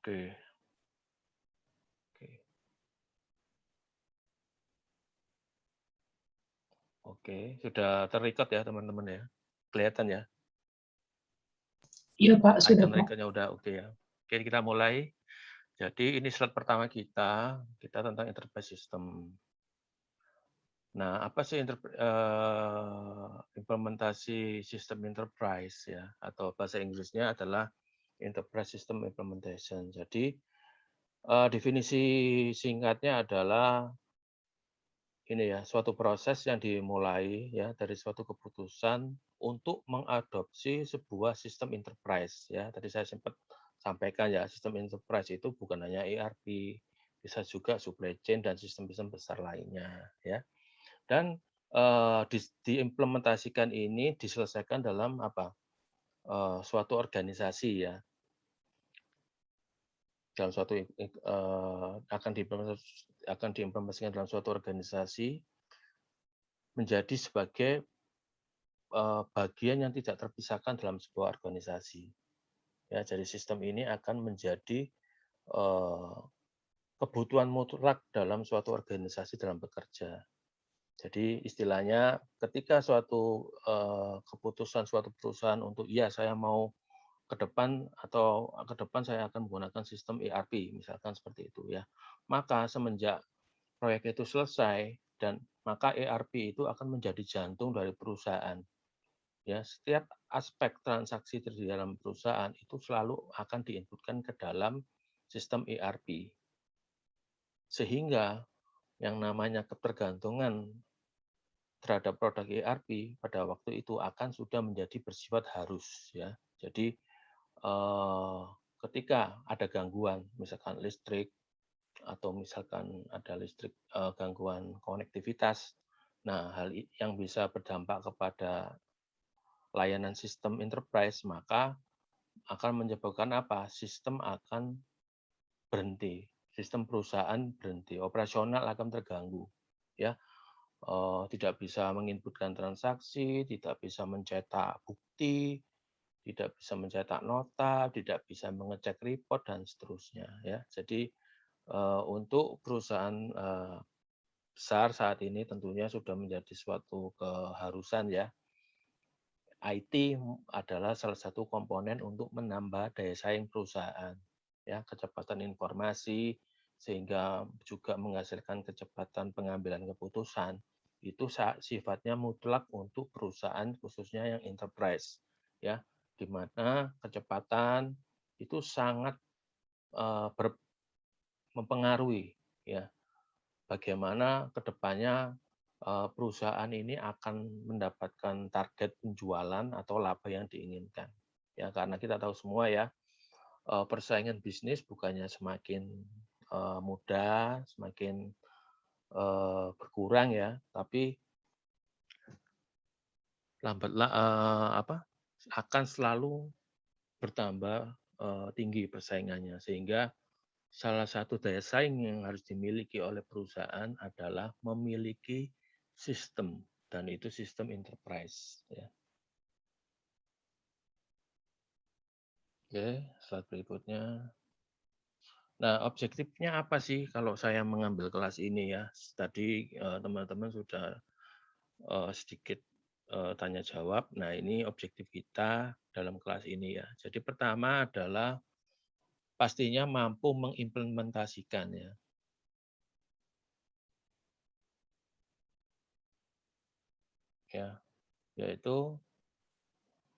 Oke. Oke. Oke, sudah ter-record ya teman-teman ya? Kelihatan ya? Iya Pak, sudah Icon Pak. record-nya udah oke ya. Oke, kita mulai. Jadi ini slide pertama kita tentang enterprise system. Nah, apa sih implementasi sistem enterprise ya? Atau bahasa Inggrisnya adalah enterprise system implementation. Jadi definisi singkatnya adalah ini ya, suatu proses yang dimulai ya dari suatu keputusan untuk mengadopsi sebuah sistem enterprise ya. Tadi saya sempat sampaikan ya, sistem enterprise itu bukan hanya ERP, bisa juga supply chain dan sistem-sistem besar lainnya ya. Dan diimplementasikan ini diselesaikan dalam apa? Suatu organisasi ya. Dalam suatu akan diimplementasikan dalam suatu organisasi menjadi sebagai bagian yang tidak terpisahkan dalam sebuah organisasi. Ya, jadi sistem ini akan menjadi kebutuhan mutlak dalam suatu organisasi dalam bekerja. Jadi istilahnya ketika suatu keputusan suatu perusahaan untuk ya saya mau ke depan atau ke depan saya akan menggunakan sistem ERP misalkan seperti itu ya. Maka semenjak proyek itu selesai dan maka ERP itu akan menjadi jantung dari perusahaan. Ya, setiap aspek transaksi di dalam perusahaan itu selalu akan diinputkan ke dalam sistem ERP. Sehingga yang namanya ketergantungan terhadap produk ERP pada waktu itu akan sudah menjadi bersifat harus ya. Jadi ketika ada gangguan misalkan listrik atau misalkan ada gangguan konektivitas, nah hal yang bisa berdampak kepada layanan sistem enterprise, maka akan menyebabkan apa? Sistem akan berhenti, sistem perusahaan berhenti, operasional akan terganggu, ya. Tidak bisa menginputkan transaksi, tidak bisa mencetak bukti, tidak bisa mencetak nota, tidak bisa mengecek report dan seterusnya, ya. Jadi untuk perusahaan besar saat ini tentunya sudah menjadi suatu keharusan ya. IT adalah salah satu komponen untuk menambah daya saing perusahaan. Ya, kecepatan informasi sehingga juga menghasilkan kecepatan pengambilan keputusan itu sifatnya mutlak untuk perusahaan khususnya yang enterprise ya, di mana kecepatan itu sangat mempengaruhi ya bagaimana kedepannya perusahaan ini akan mendapatkan target penjualan atau laba yang diinginkan. Ya, karena kita tahu semua ya, persaingan bisnis bukannya semakin mudah, semakin berkurang ya, tapi akan selalu bertambah tinggi persaingannya sehingga salah satu daya saing yang harus dimiliki oleh perusahaan adalah memiliki sistem dan itu sistem enterprise ya. Oke, slide berikutnya. Nah, objektifnya apa sih kalau saya mengambil kelas ini ya? Tadi teman-teman sudah sedikit tanya jawab. Nah, ini objektif kita dalam kelas ini ya. Jadi pertama adalah pastinya mampu mengimplementasikan ya. Ya, yaitu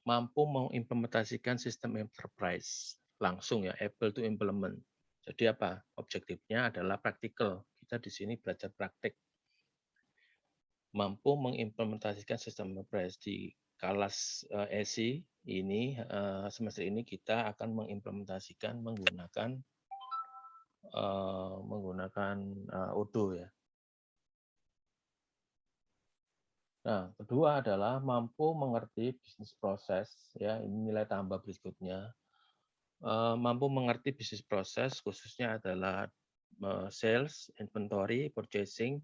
mampu mengimplementasikan sistem enterprise langsung ya, able to implement. Jadi apa? Objektifnya adalah praktikal. Kita di sini belajar praktik. Mampu mengimplementasikan sistem enterprise di kelas ESI ini semester ini kita akan mengimplementasikan menggunakan Odoo ya. Nah, kedua adalah mampu mengerti bisnis proses ya. Ini nilai tambah berikutnya. Mampu mengerti bisnis proses khususnya adalah sales, inventory, purchasing,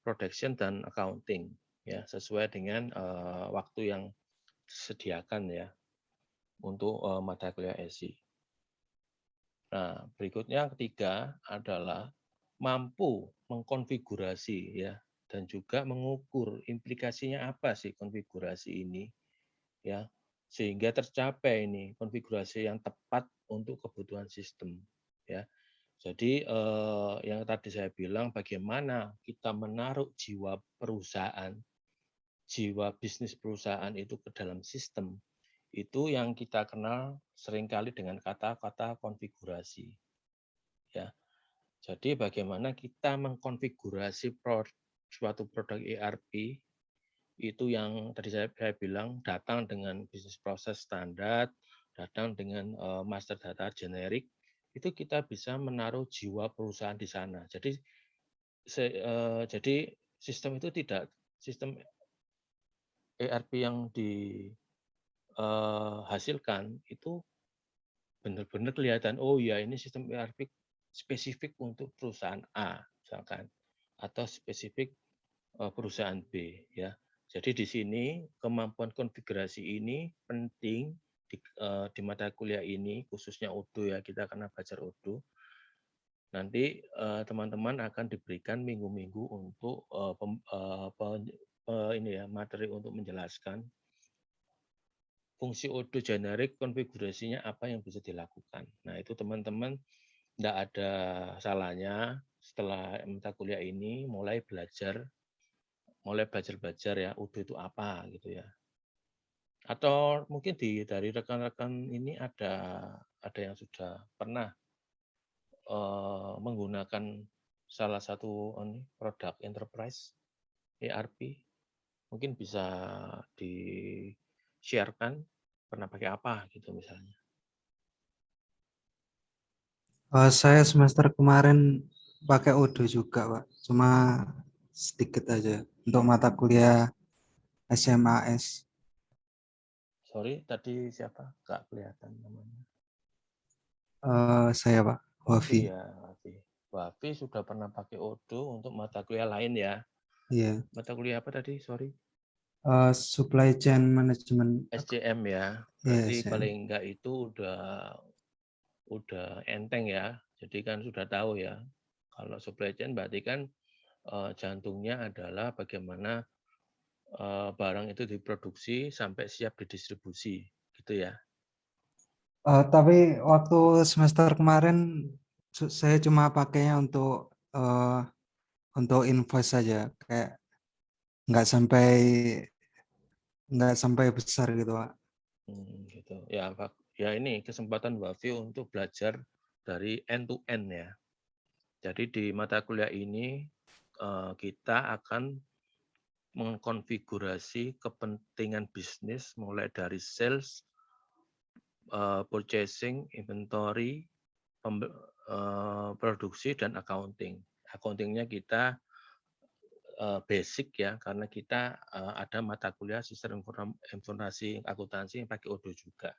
production, dan accounting ya sesuai dengan waktu yang disediakan ya untuk mata kuliah ESI. Nah, berikutnya yang ketiga adalah mampu mengkonfigurasi ya dan juga mengukur implikasinya apa sih konfigurasi ini ya sehingga tercapai ini konfigurasi yang tepat untuk kebutuhan sistem ya. Jadi yang tadi saya bilang bagaimana kita menaruh jiwa perusahaan, jiwa bisnis perusahaan itu ke dalam sistem, itu yang kita kenal seringkali dengan kata-kata konfigurasi ya. Jadi bagaimana kita mengkonfigurasi suatu produk ERP itu yang tadi saya bilang datang dengan bisnis proses standar, datang dengan master data generik, itu kita bisa menaruh jiwa perusahaan di sana. Jadi sistem itu tidak sistem ERP yang dihasilkan itu benar-benar kelihatan, oh ya ini sistem ERP spesifik untuk perusahaan A misalkan, atau spesifik perusahaan B ya. Jadi di sini kemampuan konfigurasi ini penting di mata kuliah ini khususnya Odoo ya, kita akan belajar Odoo. Nanti teman-teman akan diberikan minggu-minggu untuk ini ya materi untuk menjelaskan fungsi Odoo generik konfigurasinya apa yang bisa dilakukan. Nah itu teman-teman tidak ada salahnya setelah mata kuliah ini mulai belajar ya Odoo itu apa gitu ya. Atau mungkin dari rekan-rekan ini ada yang sudah pernah menggunakan salah satu produk enterprise ERP, mungkin bisa di-share-kan pernah pakai apa gitu misalnya. Saya semester kemarin pakai Odoo juga, Pak. Cuma sedikit aja untuk mata kuliah SMAS. Sorry, tadi siapa? Nggak kelihatan namanya. Saya, Pak, Wafi. Iya, Wafi. Wafi sudah pernah pakai Odoo untuk mata kuliah lain ya. Iya. Mata kuliah apa tadi? Sorry. Supply chain management. SCM ya. Iya, Berarti saya. paling enggak itu udah enteng ya. Jadi kan sudah tahu ya. Kalau supply chain berarti kan jantungnya adalah bagaimana barang itu diproduksi sampai siap didistribusi, gitu ya. Tapi waktu semester kemarin saya cuma pakainya untuk invoice saja, kayak nggak sampai besar gitu, Pak. Gitu. Ya, ya ini kesempatan Wafi untuk belajar dari end to end ya. Jadi di mata kuliah ini kita akan mengkonfigurasi kepentingan bisnis mulai dari sales, purchasing, inventory, produksi dan accounting. Accountingnya kita basic ya, karena kita ada mata kuliah sistem informasi akuntansi yang pakai Odoo juga.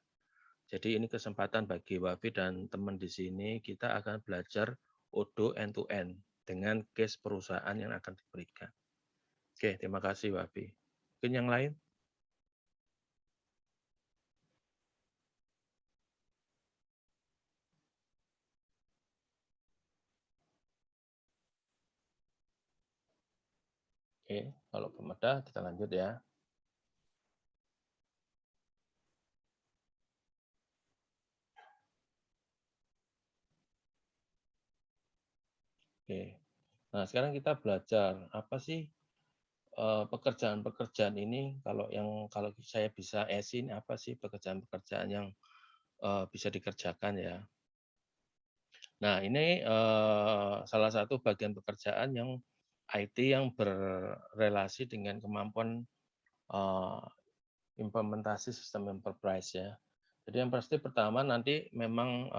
Jadi ini kesempatan bagi Wafi dan teman di sini, kita akan belajar Odoo end to end dengan case perusahaan yang akan diberikan. Oke, terima kasih Wafi. Mungkin yang lain? Oke, kalau belum ada, kita lanjut ya. Oke, nah sekarang kita belajar apa sih pekerjaan-pekerjaan ini. Kalau saya bisa esin apa sih pekerjaan-pekerjaan yang bisa dikerjakan ya. Nah ini salah satu bagian pekerjaan yang IT yang berrelasi dengan kemampuan implementasi sistem enterprise ya. Jadi yang pasti pertama nanti memang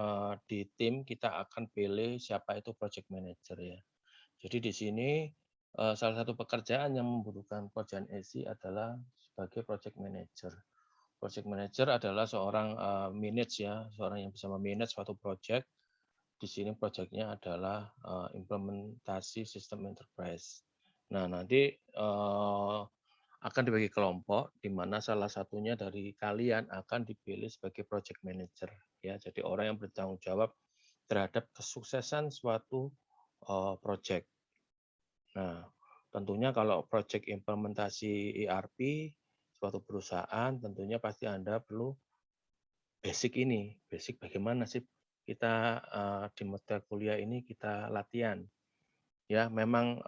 di tim kita akan pilih siapa itu project manager ya. Jadi di sini salah satu pekerjaan yang membutuhkan pekerjaan ESI adalah sebagai project manager. Project manager adalah seorang manage ya, seorang yang bisa memanage suatu project. Di sini projectnya adalah implementasi sistem enterprise. Nah nanti akan dibagi kelompok di mana salah satunya dari kalian akan dipilih sebagai project manager ya. Jadi orang yang bertanggung jawab terhadap kesuksesan suatu project. Nah, tentunya kalau project implementasi ERP suatu perusahaan, tentunya pasti Anda perlu basic ini. Basic bagaimana sih kita di mata kuliah ini kita latihan. Ya, memang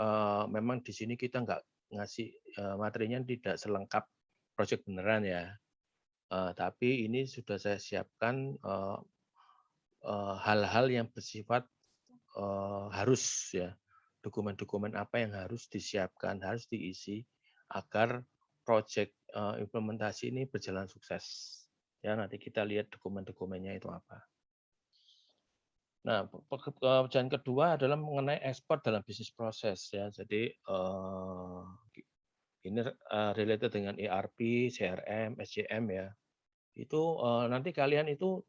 di sini kita nggak ngasih materinya tidak selengkap project beneran ya. Tapi ini sudah saya siapkan hal-hal yang bersifat harus ya, dokumen-dokumen apa yang harus disiapkan, harus diisi agar project implementasi ini berjalan sukses. Ya, nanti kita lihat dokumen-dokumennya itu apa. Nah, pekerjaan kedua adalah mengenai ekspor dalam bisnis proses ya. Jadi ini related dengan ERP, CRM, SCM ya. Itu nanti kalian itu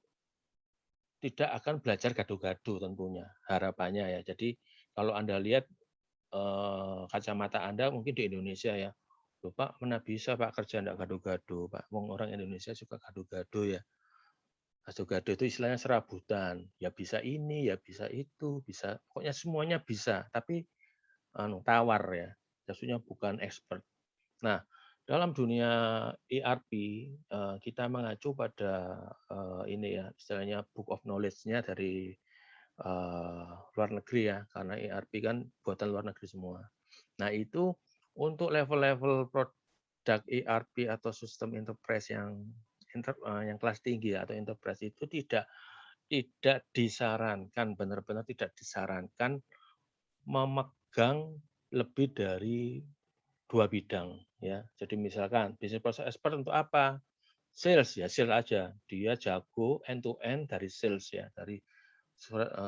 tidak akan belajar gaduh-gaduh tentunya, harapannya ya. Jadi kalau Anda lihat kacamata Anda mungkin di Indonesia ya, "Loh Pak, mana bisa Pak kerja enggak gaduh-gaduh Pak, wong orang Indonesia suka gaduh-gaduh ya." Gaduh-gaduh itu istilahnya serabutan, ya bisa ini, ya bisa itu, bisa pokoknya semuanya bisa, tapi tawar ya, maksudnya bukan expert. Nah, dalam dunia ERP, kita mengacu pada, ini ya, istilahnya book of knowledge-nya dari, luar negeri ya, karena ERP kan buatan luar negeri semua. Nah, itu untuk level-level produk ERP atau sistem enterprise yang kelas tinggi atau enterprise itu tidak disarankan, benar-benar tidak disarankan memegang lebih dari 2 bidang ya. Jadi misalkan business process expert untuk apa? Sales ya, sales aja. Dia jago end to end dari sales ya, dari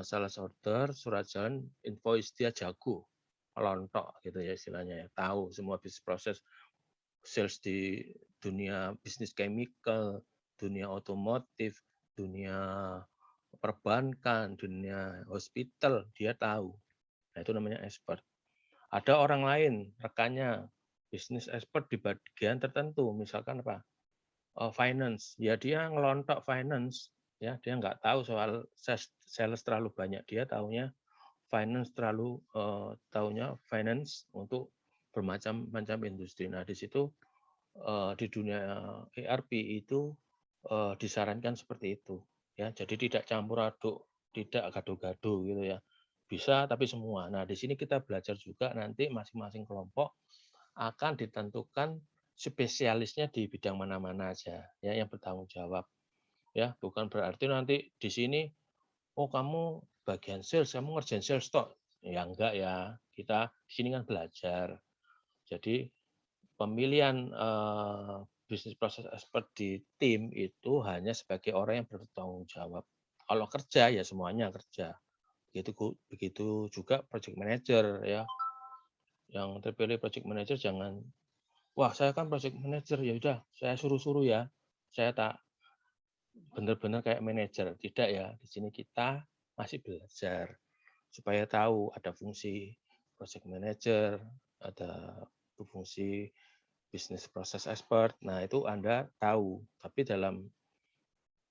sales order, surat jalan, invoice dia jago. Lontok gitu ya istilahnya ya. Tahu semua bisnis proses sales di dunia bisnis chemical, dunia otomotif, dunia perbankan, dunia hospital, dia tahu. Nah, itu namanya expert. Ada orang lain, rekannya, bisnis expert di bagian tertentu, misalkan apa? Finance, ya dia ngelontok finance, ya dia nggak tahu soal sales terlalu banyak, dia tahunya finance tahunya finance untuk bermacam-macam industri. Nah di situ di dunia ERP itu disarankan seperti itu, ya. Jadi tidak campur aduk, tidak gaduh-gaduh gitu ya. Bisa tapi semua. Nah di sini kita belajar juga nanti masing-masing kelompok akan ditentukan spesialisnya di bidang mana-mana aja, ya yang bertanggung jawab. Ya, bukan berarti nanti di sini, oh kamu bagian sales, kamu ngerjain sales tok. Ya enggak ya, kita di sini kan belajar. Jadi pemilihan bisnis proses expert di tim itu hanya sebagai orang yang bertanggung jawab. Kalau kerja ya semuanya kerja. Begitu juga project manager ya. Yang terpilih project manager jangan, wah saya kan project manager ya udah saya suruh-suruh ya. Saya tak benar-benar kayak manajer. Tidak ya. Di sini kita masih belajar supaya tahu ada fungsi project manager, ada fungsi bisnis proses expert. Nah, itu Anda tahu. Tapi dalam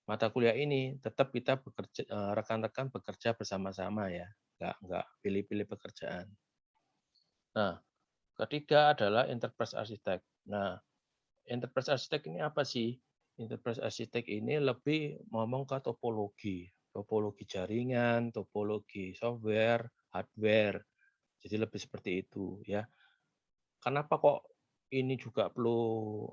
mata kuliah ini tetap kita bekerja, rekan-rekan bekerja bersama-sama ya. Enggak pilih-pilih pekerjaan. Nah, ketiga adalah enterprise architect. Nah, enterprise architect ini apa sih? Enterprise architect ini lebih ngomong ke topologi. Topologi jaringan, topologi software, hardware. Jadi lebih seperti itu ya. Kenapa kok ini juga perlu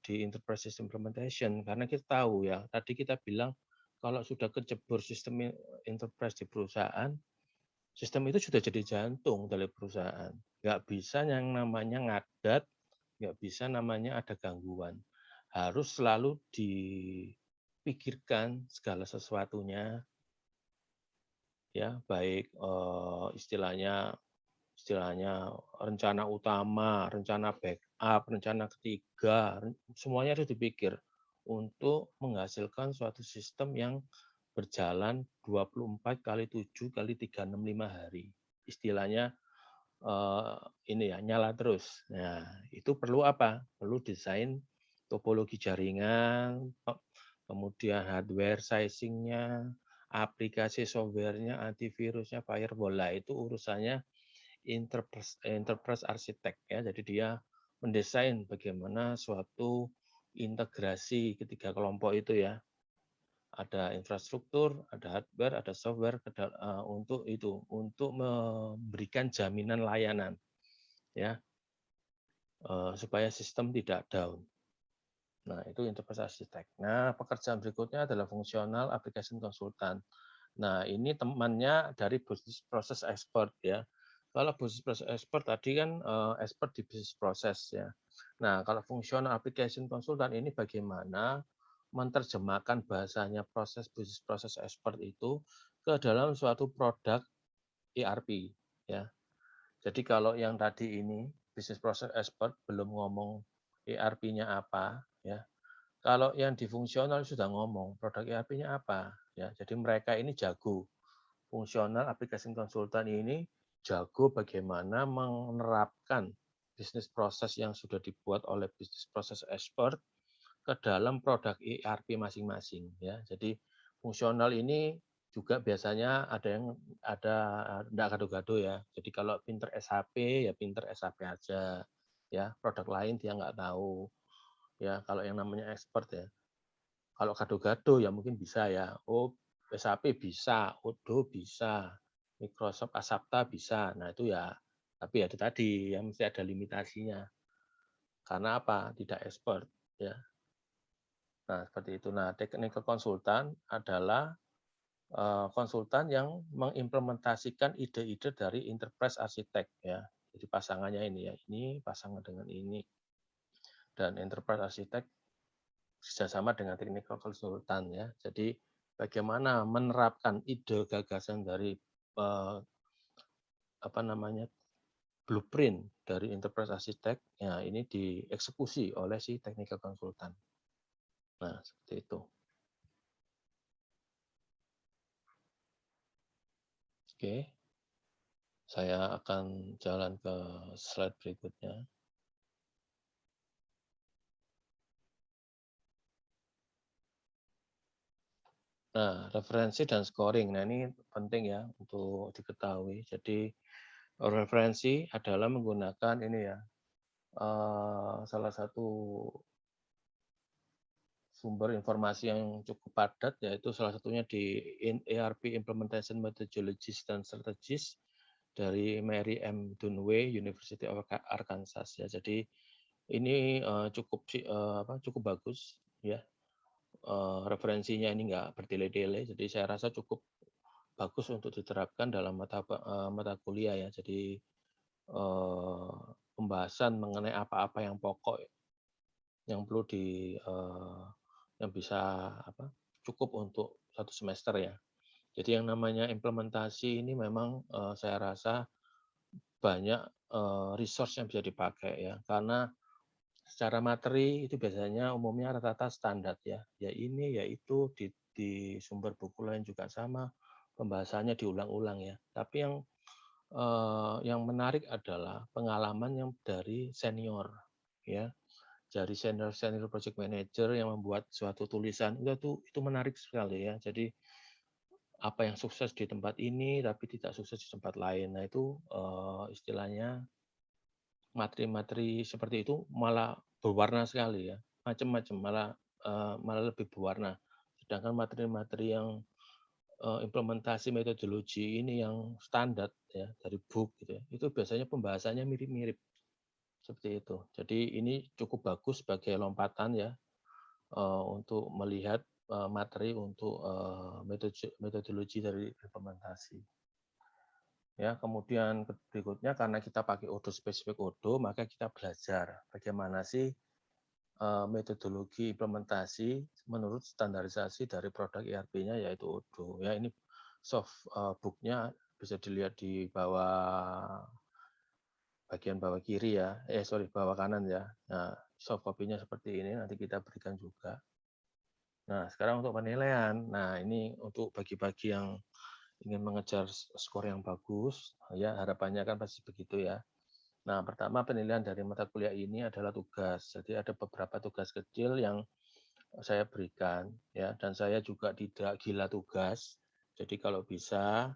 di enterprise system implementation? Karena kita tahu ya, tadi kita bilang kalau sudah kecebur sistem enterprise di perusahaan, sistem itu sudah jadi jantung dari perusahaan. Nggak bisa yang namanya ngadat, nggak bisa namanya ada gangguan. Harus selalu dipikirkan segala sesuatunya, ya baik istilahnya rencana utama, rencana backup, rencana ketiga, semuanya harus dipikir untuk menghasilkan suatu sistem yang berjalan 24 kali 7 kali 365 hari. Istilahnya ini ya, nyala terus. Nah, itu perlu apa? Perlu desain topologi jaringan, kemudian hardware sizing-nya, aplikasi softwarenya, antivirusnya, firewall lah itu urusannya enterprise architect ya. Jadi dia mendesain bagaimana suatu integrasi ketiga kelompok itu ya. Ada infrastruktur, ada hardware, ada software untuk itu, untuk memberikan jaminan layanan ya, supaya sistem tidak down. Nah, itu enterprise architect. Nah, pekerjaan berikutnya adalah fungsional application consultant. Nah, ini temannya dari business process expert ya. Kalau business process expert tadi kan expert di business process ya. Nah, kalau fungsional application consultant ini bagaimana menerjemahkan bahasanya proses business process expert itu ke dalam suatu produk ERP ya. Jadi kalau yang tadi ini business process expert belum ngomong ERP-nya apa ya. Kalau yang di fungsional sudah ngomong produk ERP-nya apa ya. Jadi mereka ini jago. Fungsional application consultant ini jago bagaimana menerapkan bisnis proses yang sudah dibuat oleh bisnis proses expert ke dalam produk ERP masing-masing ya. Jadi fungsional ini juga biasanya enggak gado-gado ya. Jadi kalau pinter SAP ya pinter SAP aja ya. Produk lain dia nggak tahu ya. Kalau yang namanya expert ya. Kalau gado-gado ya mungkin bisa ya. Oh, SAP bisa, Odoo bisa, Microsoft Asapta bisa. Nah itu ya, tapi ya itu tadi ya mesti ada limitasinya. Karena apa? Tidak expert ya. Nah seperti itu. Nah technical consultant adalah konsultan yang mengimplementasikan ide-ide dari enterprise architect ya. Jadi pasangannya ini ya, ini pasangan dengan ini. Dan enterprise architect kerjasama dengan technical consultant ya. Jadi bagaimana menerapkan ide gagasan dari apa namanya blueprint dari enterprise architect ya ini dieksekusi oleh si technical consultant. Nah, seperti itu. Oke. Saya akan jalan ke slide berikutnya. Nah, referensi dan scoring. Nah, ini penting ya untuk diketahui. Jadi referensi adalah menggunakan ini ya, salah satu sumber informasi yang cukup padat, yaitu salah satunya di ERP Implementation Methodologies dan Strategies dari Mary M. Dunway, University of Arkansas. Ya, jadi ini cukup bagus ya. Referensinya ini nggak bertele-tele, jadi saya rasa cukup bagus untuk diterapkan dalam mata kuliah ya. Jadi pembahasan mengenai apa-apa yang pokok yang perlu yang bisa cukup untuk satu semester ya. Jadi yang namanya implementasi ini memang saya rasa banyak resource yang bisa dipakai ya. Karena secara materi itu biasanya umumnya rata-rata standar ya. Ya ini, ya itu, di sumber buku lain juga sama, pembahasannya diulang-ulang ya. Tapi yang menarik adalah pengalaman yang dari senior ya. Dari senior project manager yang membuat suatu tulisan itu menarik sekali ya. Jadi apa yang sukses di tempat ini tapi tidak sukses di tempat lain. Nah itu istilahnya materi-materi seperti itu malah berwarna sekali ya, macam-macam malah lebih berwarna. Sedangkan materi-materi yang implementasi metodologi ini yang standar ya dari book gitu ya, itu biasanya pembahasannya mirip-mirip seperti itu. Jadi ini cukup bagus sebagai lompatan ya untuk melihat materi untuk metodologi dari implementasi. Ya, kemudian berikutnya karena kita pakai Odoo spesifik Odoo, maka kita belajar bagaimana sih metodologi implementasi menurut standarisasi dari produk ERP-nya yaitu Odoo. Ya, ini soft book-nya bisa dilihat di bagian bawah kiri ya. Bawah kanan ya. Nah, soft copy-nya seperti ini nanti kita berikan juga. Nah, sekarang untuk penilaian. Nah, ini untuk bagi-bagi yang ingin mengejar skor yang bagus, ya harapannya kan pasti begitu ya. Nah, pertama penilaian dari mata kuliah ini adalah tugas. Jadi ada beberapa tugas kecil yang saya berikan ya, dan saya juga tidak gila tugas. Jadi kalau bisa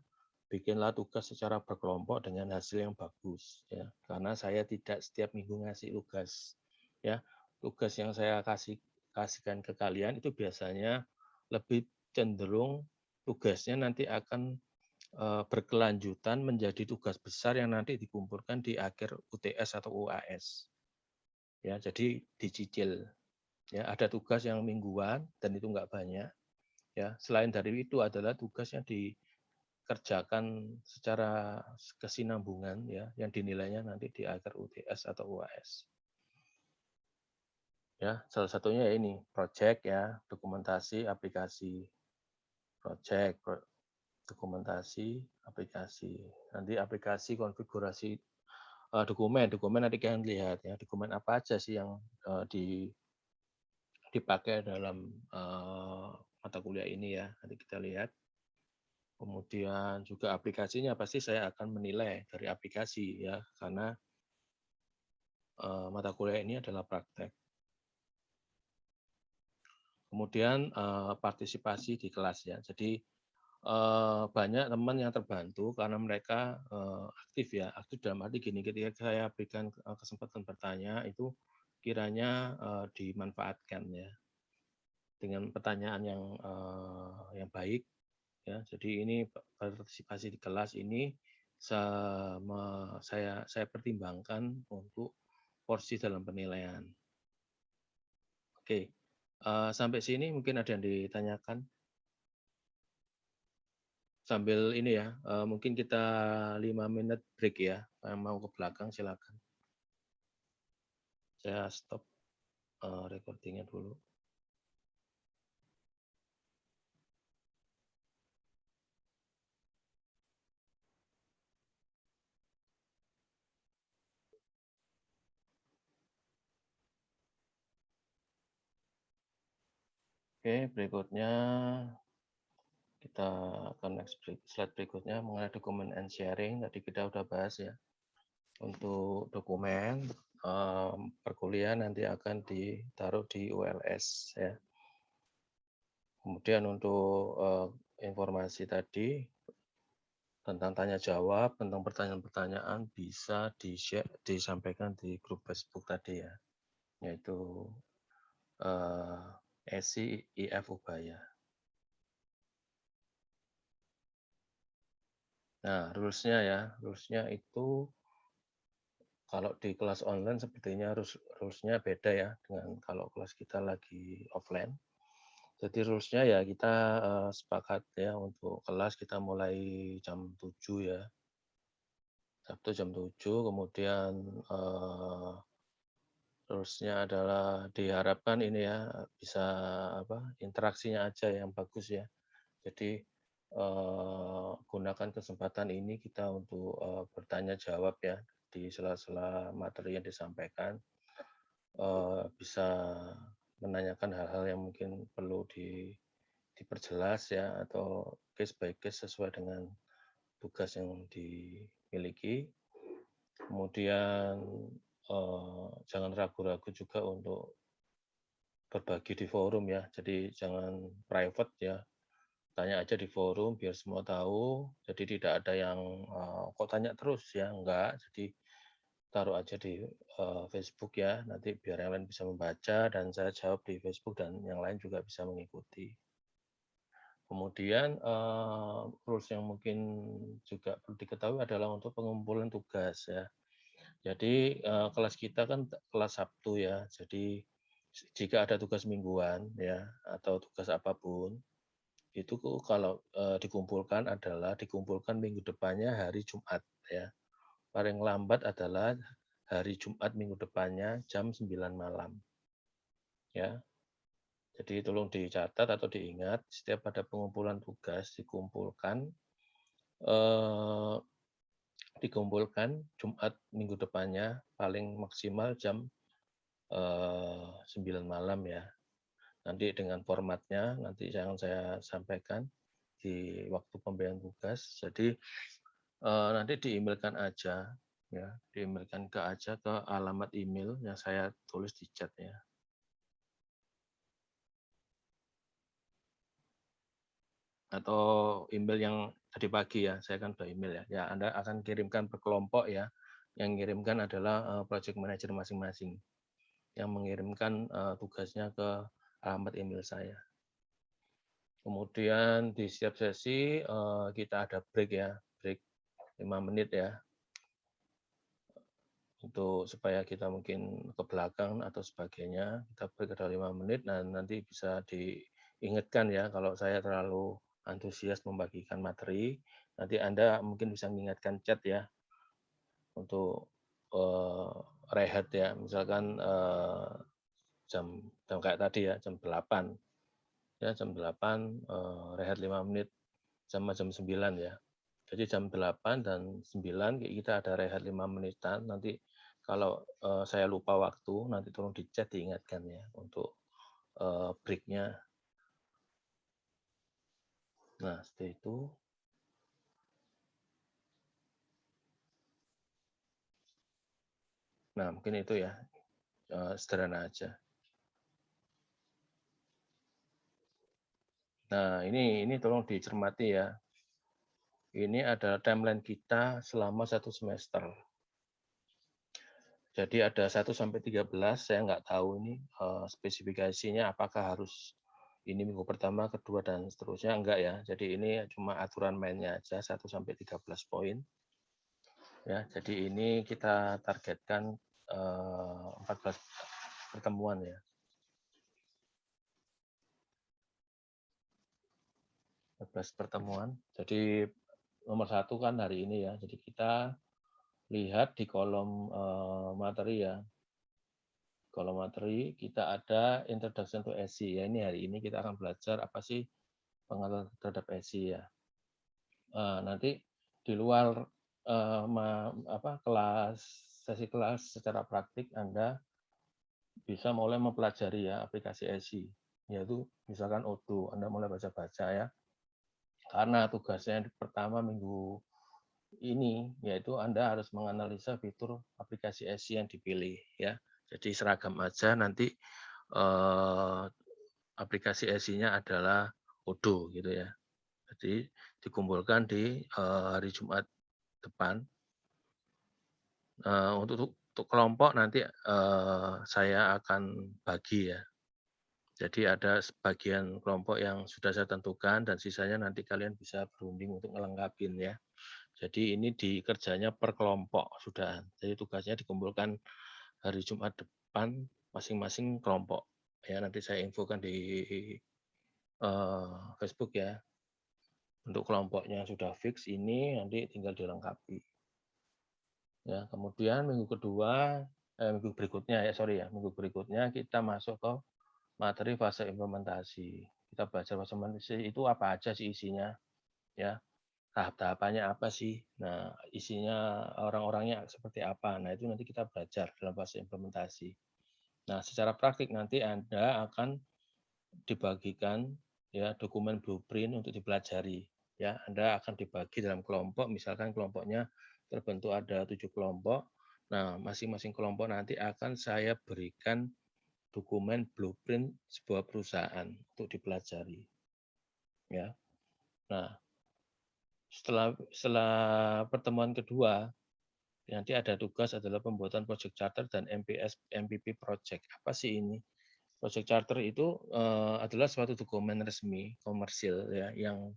bikinlah tugas secara berkelompok dengan hasil yang bagus ya. Karena saya tidak setiap minggu ngasih tugas ya. Tugas yang saya kasihkan ke kalian itu biasanya lebih cenderung tugasnya nanti akan berkelanjutan menjadi tugas besar yang nanti dikumpulkan di akhir UTS atau UAS. Ya, jadi dicicil. Ya, ada tugas yang mingguan dan itu enggak banyak. Ya, selain dari itu adalah tugas yang dikerjakan secara kesinambungan ya, yang dinilainya nanti di akhir UTS atau UAS. Ya, salah satunya ya ini, project ya, dokumentasi, aplikasi. Project, dokumentasi, aplikasi. Nanti aplikasi konfigurasi dokumen nanti kalian lihat ya, dokumen apa aja sih yang dipakai dalam mata kuliah ini ya, nanti kita lihat. Kemudian juga aplikasinya pasti saya akan menilai dari aplikasi ya, karena mata kuliah ini adalah praktek. Kemudian partisipasi di kelas ya. Jadi banyak teman yang terbantu karena mereka aktif ya. Aktif dalam arti gini, ketika saya berikan kesempatan bertanya itu kiranya dimanfaatkan ya dengan pertanyaan yang baik ya. Jadi ini partisipasi di kelas ini saya pertimbangkan untuk porsi dalam penilaian. Oke, sampai sini mungkin ada yang ditanyakan. Sambil ini ya, mungkin kita 5 menit break ya. Yang mau ke belakang silakan. Saya stop recording-nya dulu. Oke, berikutnya kita akan next slide berikutnya mengenai dokumen and sharing. Tadi kita udah bahas ya. Untuk dokumen perkuliahan nanti akan ditaruh di ULS ya. Kemudian untuk informasi tadi tentang tanya jawab, tentang pertanyaan-pertanyaan bisa disampaikan di grup Facebook tadi ya, yaitu ESI IF Ubaya. Nah, rules-nya itu kalau di kelas online sepertinya rules-nya beda ya dengan kalau kelas kita lagi offline. Jadi rules-nya ya kita sepakat ya untuk kelas kita mulai jam 7 ya. Sabtu jam 7, kemudian rules-nya adalah diharapkan ini ya bisa interaksinya aja yang bagus ya. Jadi gunakan kesempatan ini kita untuk bertanya jawab ya di sela-sela materi yang disampaikan. Bisa menanyakan hal-hal yang mungkin perlu diperjelas ya, atau case by case sesuai dengan tugas yang dimiliki. Kemudian jangan ragu-ragu juga untuk berbagi di forum ya, jadi jangan private ya, tanya aja di forum biar semua tahu, jadi tidak ada yang kok tanya terus ya, enggak, jadi taruh aja di Facebook ya, nanti biar yang lain bisa membaca dan saya jawab di Facebook dan yang lain juga bisa mengikuti. Kemudian rules yang mungkin juga perlu diketahui adalah untuk pengumpulan tugas ya. Jadi kelas kita kan kelas Sabtu ya, jadi jika ada tugas mingguan ya atau tugas apapun itu kalau dikumpulkan minggu depannya hari Jumat ya. Paling lambat adalah hari Jumat minggu depannya jam 9 malam. Ya. Jadi tolong dicatat atau diingat setiap ada pengumpulan tugas dikumpulkan Jumat minggu depannya paling maksimal jam 9 malam ya. Nanti dengan formatnya nanti yang saya sampaikan di waktu pemberian tugas. Jadi nanti di-emailkan aja ya, di-emailkan ke alamat email yang saya tulis di chat ya. atau email yang tadi pagi ya, saya kan udah email ya. Ya, Anda akan kirimkan per kelompok ya. Yang mengirimkan adalah project manager masing-masing. Yang mengirimkan tugasnya ke alamat email saya. Kemudian di setiap sesi kita ada break ya, break 5 menit ya. Untuk supaya kita mungkin ke belakang atau sebagainya, kita break ada 5 menit dan nanti bisa diingatkan ya kalau saya terlalu antusias membagikan materi, nanti Anda mungkin bisa mengingatkan chat ya untuk rehat ya, misalkan jam kayak tadi ya, jam 8 ya, jam 8 rehat 5 menit sama jam 9 ya. Jadi jam 8 dan 9 kita ada rehat 5 menitan, nanti kalau saya lupa waktu, nanti tolong di chat diingatkan ya untuk break-nya. Nah, setelah itu. Nah, mungkin itu ya, sederhana aja. Nah, ini tolong dicermati ya. Ini adalah timeline kita selama 1 semester. Jadi ada 1 sampai 13, saya nggak tahu ini spesifikasinya apakah harus ini minggu pertama, kedua, dan seterusnya, enggak ya. Jadi ini cuma aturan mainnya aja 1 sampai 13 poin. Ya, jadi ini kita targetkan 14 pertemuan ya. 14 pertemuan. Jadi nomor 1 kan hari ini ya. Jadi kita lihat di kolom materi ya. Kolom materi kita ada Introduction to SI ya. Ini hari ini kita akan belajar apa sih pengetahuan terhadap SI ya. Nanti di luar sesi kelas secara praktik Anda bisa mulai mempelajari ya aplikasi SI, yaitu misalkan Odoo, Anda mulai baca-baca ya. Karena tugasnya pertama minggu ini yaitu Anda harus menganalisa fitur aplikasi SI yang dipilih ya. Jadi seragam aja nanti aplikasi SI-nya adalah Odoo gitu ya. Jadi dikumpulkan di hari Jumat depan. Untuk kelompok nanti saya akan bagi ya. Jadi ada sebagian kelompok yang sudah saya tentukan dan sisanya nanti kalian bisa berunding untuk ngelengkapin ya. Jadi ini dikerjanya per kelompok sudah. Jadi tugasnya dikumpulkan hari Jumat depan masing-masing kelompok. Ya nanti saya infokan di Facebook ya. Untuk kelompoknya sudah fix ini nanti tinggal dilengkapi. Ya, kemudian minggu berikutnya kita masuk ke materi fase implementasi. Kita belajar fase implementasi itu apa aja sih isinya, ya. Tahap-tahapannya apa sih? Nah, isinya orang-orangnya seperti apa. Nah, itu nanti kita belajar dalam fase implementasi. Nah, secara praktik nanti Anda akan dibagikan ya dokumen blueprint untuk dipelajari. Ya, Anda akan dibagi dalam kelompok, misalkan kelompoknya terbentuk ada 7 kelompok. Nah, masing-masing kelompok nanti akan saya berikan dokumen blueprint sebuah perusahaan untuk dipelajari. Ya. Nah, setelah pertemuan kedua, nanti ada tugas adalah pembuatan project charter dan MPP project. Apa sih ini? Project charter itu adalah suatu dokumen resmi komersil ya yang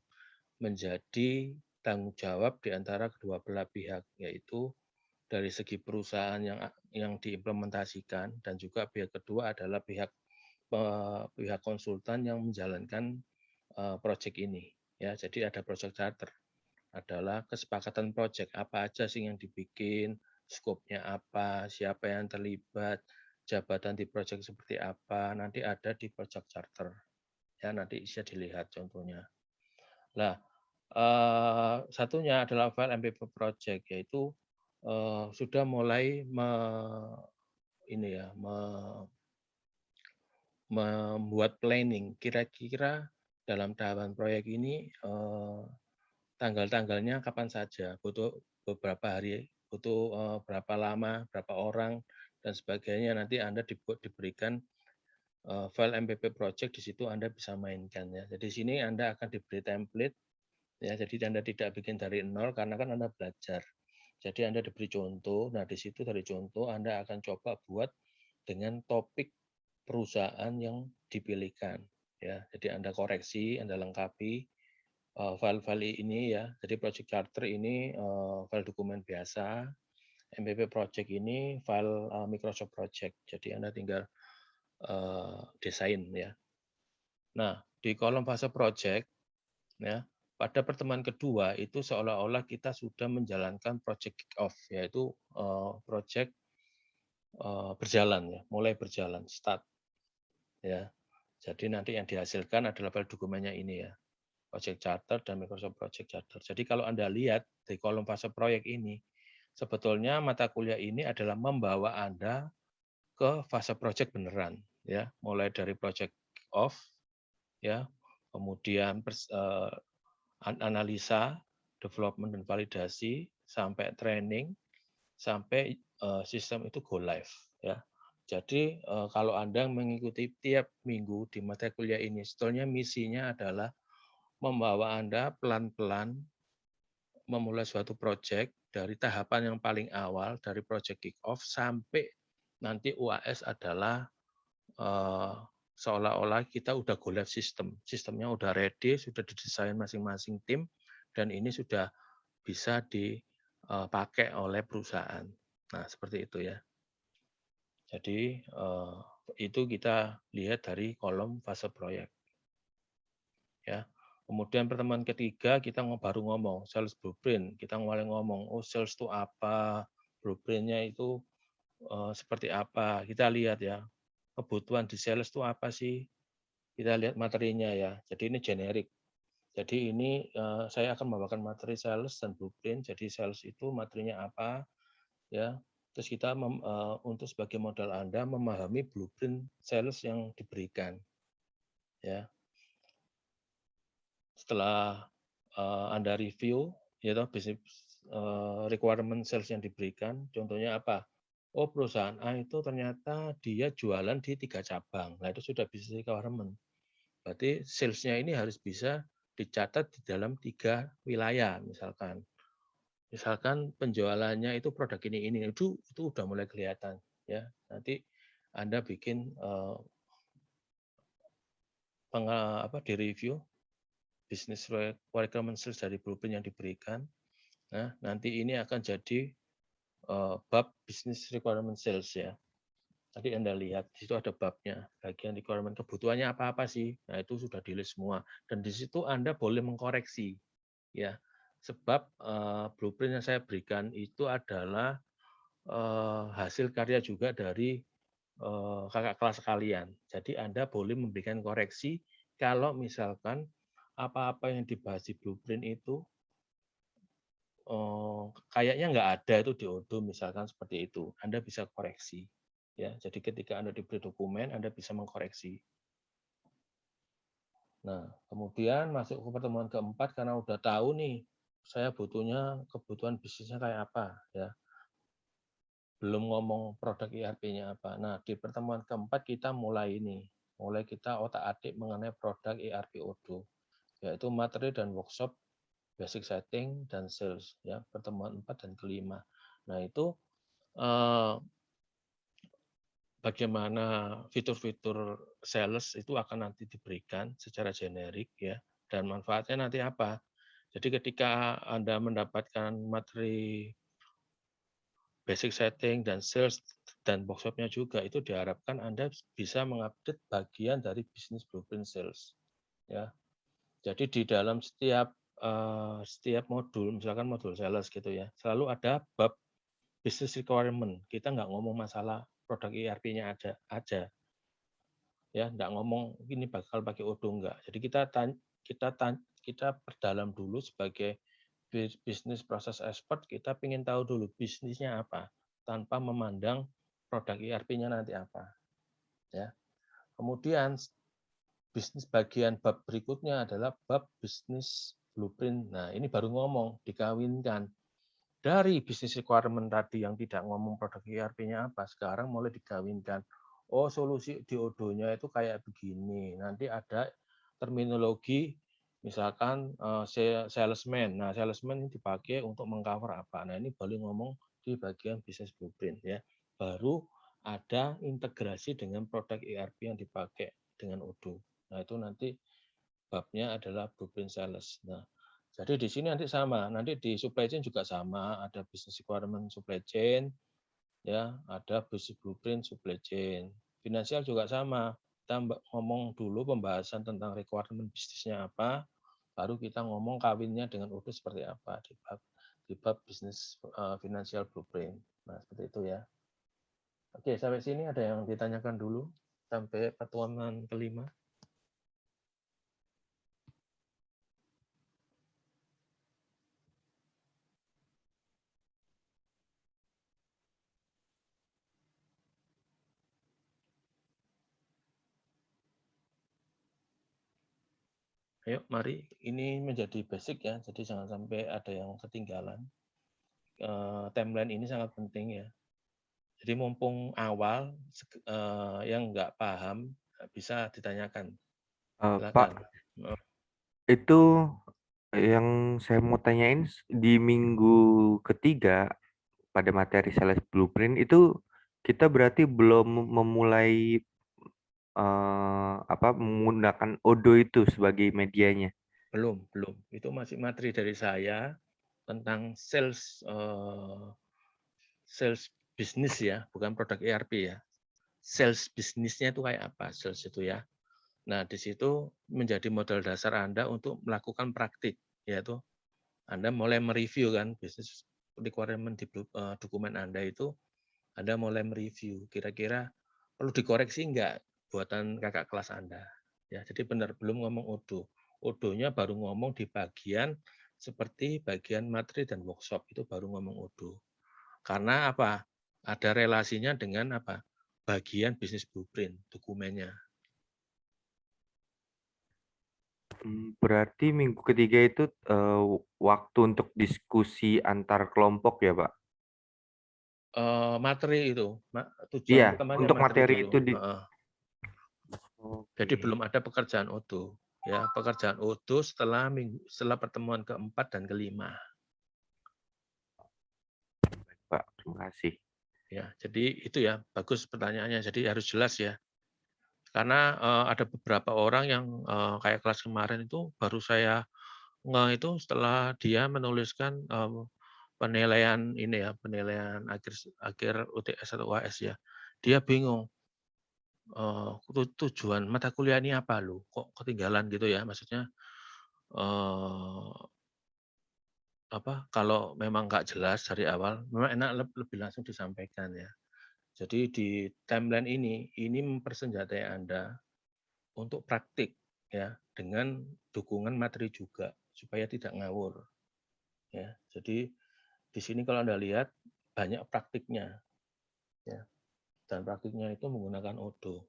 menjadi tanggung jawab di antara kedua belah pihak, yaitu dari segi perusahaan yang diimplementasikan dan juga pihak kedua adalah pihak konsultan yang menjalankan proyek ini. Ya, jadi ada project charter adalah kesepakatan proyek apa aja sih yang dibikin, skopnya apa, siapa yang terlibat, jabatan di proyek seperti apa, nanti ada di project charter. Ya, nanti bisa dilihat contohnya. Nah, satunya adalah file MPP project, yaitu sudah mulai membuat planning kira-kira dalam tahapan proyek ini tanggal-tanggalnya kapan saja, butuh beberapa hari, butuh berapa lama, berapa orang, dan sebagainya. Nanti Anda diberikan file MPP project, di situ Anda bisa mainkan ya. Jadi di sini Anda akan diberi template ya, jadi Anda tidak bikin dari nol karena kan Anda belajar. Jadi Anda diberi contoh, nah di situ dari contoh Anda akan coba buat dengan topik perusahaan yang dipilihkan ya. Jadi Anda koreksi, Anda lengkapi file-file ini ya. Jadi project charter ini file dokumen biasa, MPP project ini file Microsoft Project. Jadi Anda tinggal desain ya. Nah, di kolom fase project ya, pada pertemuan kedua itu seolah-olah kita sudah menjalankan project kick off, yaitu project berjalan ya, mulai berjalan, start ya. Jadi nanti yang dihasilkan adalah file dokumennya ini ya, project charter dan Microsoft Project Charter. Jadi kalau Anda lihat di kolom fase proyek ini, sebetulnya mata kuliah ini adalah membawa Anda ke fase project beneran ya, mulai dari project kick off ya, kemudian analisa, development dan validasi, sampai training, sampai sistem itu go live ya. Jadi kalau Anda mengikuti tiap minggu di mata kuliah ini, sebetulnya misinya adalah membawa Anda pelan-pelan memulai suatu project dari tahapan yang paling awal, dari project kick off sampai nanti UAS adalah seolah-olah kita udah go live system. Sistemnya udah ready, sudah didesain masing-masing tim, dan ini sudah bisa dipakai oleh perusahaan. Nah, seperti itu ya. Jadi itu kita lihat dari kolom fase proyek. Ya. Kemudian pertemuan ketiga kita baru ngomong sales blueprint. Kita mulai ngomong, oh sales itu apa, blueprintnya itu seperti apa. Kita lihat ya, kebutuhan di sales itu apa sih? Kita lihat materinya ya. Jadi ini generik. Jadi ini saya akan membawakan materi sales dan blueprint. Jadi sales itu materinya apa, ya. Terus kita untuk sebagai modal Anda memahami blueprint sales yang diberikan, ya. Setelah Anda review, ya toh, business requirement sales yang diberikan, contohnya apa? Oh, perusahaan A itu ternyata dia jualan di 3 cabang. Nah, itu sudah business requirement. Berarti sales-nya ini harus bisa dicatat di dalam 3 wilayah misalkan. Misalkan penjualannya itu produk ini itu udah mulai kelihatan ya. Nanti Anda bikin di review business requirement sales dari blueprint yang diberikan. Nah, nanti ini akan jadi bab business requirement sales ya. Tadi Anda lihat, di situ ada babnya, bagian requirement kebutuhannya apa-apa sih. Nah, itu sudah di-list semua. Dan di situ Anda boleh mengkoreksi. Ya, sebab blueprint yang saya berikan itu adalah hasil karya juga dari kakak kelas kalian. Jadi Anda boleh memberikan koreksi kalau misalkan apa-apa yang dibahas di blueprint itu kayaknya nggak ada itu di Odoo misalkan seperti itu. Anda bisa koreksi. Ya, jadi ketika Anda diberi dokumen, Anda bisa mengkoreksi. Nah, kemudian masuk ke pertemuan keempat karena udah tahu nih, saya butuhnya kebutuhan bisnisnya kayak apa ya. Belum ngomong produk ERP-nya apa. Nah, di pertemuan keempat kita mulai kita otak-atik mengenai produk ERP Odoo, yaitu materi dan workshop basic setting dan sales ya, pertemuan 4 dan kelima. Nah, itu bagaimana fitur-fitur sales itu akan nanti diberikan secara generik ya, dan manfaatnya nanti apa. Jadi ketika Anda mendapatkan materi basic setting dan sales dan workshop-nya juga, itu diharapkan Anda bisa mengupdate bagian dari bisnis blueprint sales ya. Jadi di dalam setiap modul, misalkan modul sales gitu ya, selalu ada bab business requirement. Kita nggak ngomong masalah produk ERP-nya aja ya, nggak ngomong ini bakal pakai Odoo enggak. Jadi kita perdalam dulu sebagai bisnis proses expert, kita ingin tahu dulu bisnisnya apa tanpa memandang produk ERP-nya nanti apa ya. Kemudian bisnis bagian bab berikutnya adalah bab bisnis blueprint. Nah, ini baru ngomong dikawinkan dari bisnis requirement tadi yang tidak ngomong produk ERP-nya apa, sekarang mulai dikawinkan. oh solusi di Odo-nya itu kayak begini. Nanti ada terminologi misalkan salesman. Nah, salesman ini dipakai untuk mengcover apa? Nah, ini baru ngomong di bagian business blueprint ya. Baru ada integrasi dengan produk ERP yang dipakai dengan Odoo. Nah, itu nanti babnya adalah blueprint sales. Nah, jadi di sini nanti sama. Nanti di supply chain juga sama, ada business requirement supply chain, ya, ada business blueprint supply chain. Finansial juga sama. Kita ngomong dulu pembahasan tentang requirement bisnisnya apa, baru kita ngomong kawinnya dengan Odoo seperti apa di bab bisnis financial blueprint. Nah, seperti itu ya. Oke, sampai sini ada yang ditanyakan dulu sampai pertemuan kelima. Ayo, mari. Ini menjadi basic ya, jadi jangan sampai ada yang ketinggalan. Timeline ini sangat penting ya. Jadi mumpung awal, yang nggak paham bisa ditanyakan. Pak, Silakan. itu yang saya mau tanyain di minggu ketiga pada materi sales blueprint itu kita berarti belum memulai menggunakan Odoo itu sebagai medianya. Belum. Itu masih materi dari saya tentang sales bisnis ya, bukan produk ERP ya. Sales bisnisnya itu kayak apa? Sales itu ya. Nah, di situ menjadi modal dasar Anda untuk melakukan praktik, yaitu Anda mulai mereview kan bisnis requirement di dokumen Anda itu, Anda mulai mereview kira-kira perlu dikoreksi enggak buatan kakak kelas Anda. Ya, jadi benar belum ngomong Odoo. Odoo-nya baru ngomong di bagian seperti bagian materi dan workshop itu baru ngomong Odoo. Karena apa? Ada relasinya dengan apa? Bagian bisnis blueprint dokumennya. Berarti minggu ketiga itu waktu untuk diskusi antar kelompok ya, Pak? Materi itu, tujuan Iya, utamanya untuk materi materi dulu. itu di. Jadi Oke. belum ada pekerjaan Odoo. Ya, pekerjaan Odoo setelah pertemuan keempat dan kelima. Pak, terima kasih. Ya, jadi itu ya bagus pertanyaannya. Jadi harus jelas ya. Karena ada beberapa orang yang kayak kelas kemarin itu baru saya itu setelah dia menuliskan penilaian ini ya, penilaian akhir UTS atau UAS ya. Dia bingung tujuan mata kuliah ini apa loh? Kok ketinggalan gitu ya? Maksudnya kalau memang nggak jelas dari awal, memang enak lebih langsung disampaikan ya. Jadi di timeline ini mempersenjatai Anda untuk praktik ya dengan dukungan materi juga supaya tidak ngawur ya. Jadi di sini kalau Anda lihat banyak praktiknya ya. Dan praktiknya itu menggunakan Odoo.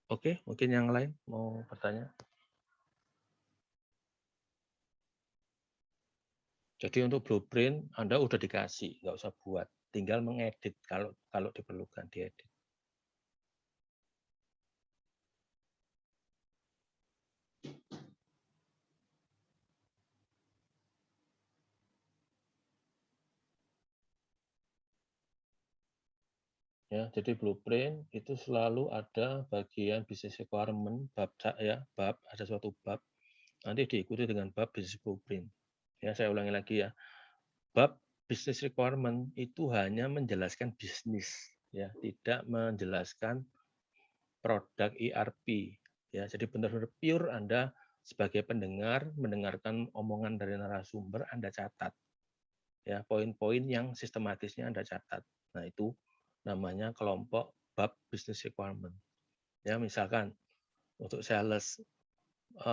Oke, mungkin yang lain mau bertanya? Jadi untuk blueprint Anda udah dikasih, nggak usah buat, tinggal mengedit kalau diperlukan diedit. Ya, jadi blueprint itu selalu ada bagian business requirement, bab ada suatu bab, nanti diikuti dengan bab business blueprint. Ya, saya ulangi lagi ya. Bab business requirement itu hanya menjelaskan bisnis, ya, tidak menjelaskan produk ERP. Ya, jadi benar-benar pure Anda sebagai pendengar mendengarkan omongan dari narasumber Anda catat. Ya, poin-poin yang sistematisnya Anda catat. Nah, itu namanya kelompok bab business requirement. Ya, misalkan untuk sales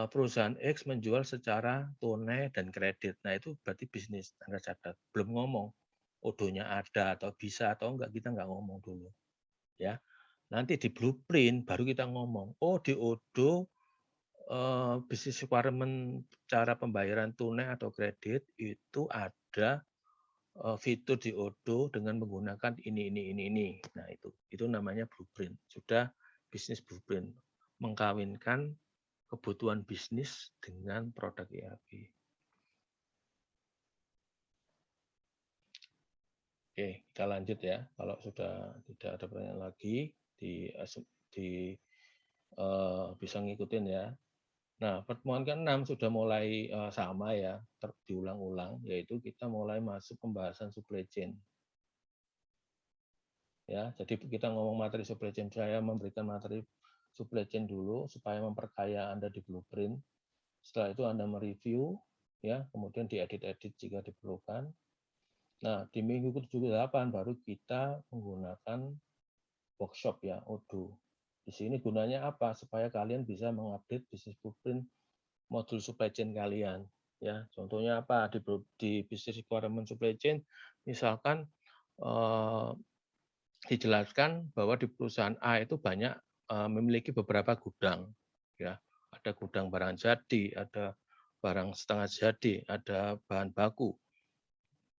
perusahaan X menjual secara tunai dan kredit. Nah, itu berarti bisnis Anda catat. Belum ngomong Odoo-nya ada atau bisa atau enggak, kita enggak ngomong dulu. Ya. Nanti di blueprint baru kita ngomong, oh di Odoo business requirement cara pembayaran tunai atau kredit itu ada fitur di Odoo dengan menggunakan ini. Nah, itu namanya blueprint. Sudah bisnis blueprint, mengkawinkan kebutuhan bisnis dengan produk ERP. Oke, kita lanjut ya. Kalau sudah tidak ada pertanyaan lagi, bisa ngikutin ya. Nah, pertemuan ke-6 sudah mulai sama ya, diulang-ulang, yaitu kita mulai masuk pembahasan supply chain. Ya, jadi kita ngomong materi supply chain, saya memberikan materi supply chain dulu supaya memperkaya Anda di blueprint. Setelah itu Anda mereview, ya, kemudian diedit-edit jika diperlukan. Nah, di minggu ke-78 baru kita menggunakan workshop ya, Odoo. Di sini gunanya apa? Supaya kalian bisa mengupdate bisnis blueprint modul supply chain kalian. Ya, contohnya apa? Di business requirement supply chain, misalkan dijelaskan bahwa di perusahaan A itu banyak memiliki beberapa gudang. Ya, ada gudang barang jadi, ada barang setengah jadi, ada bahan baku.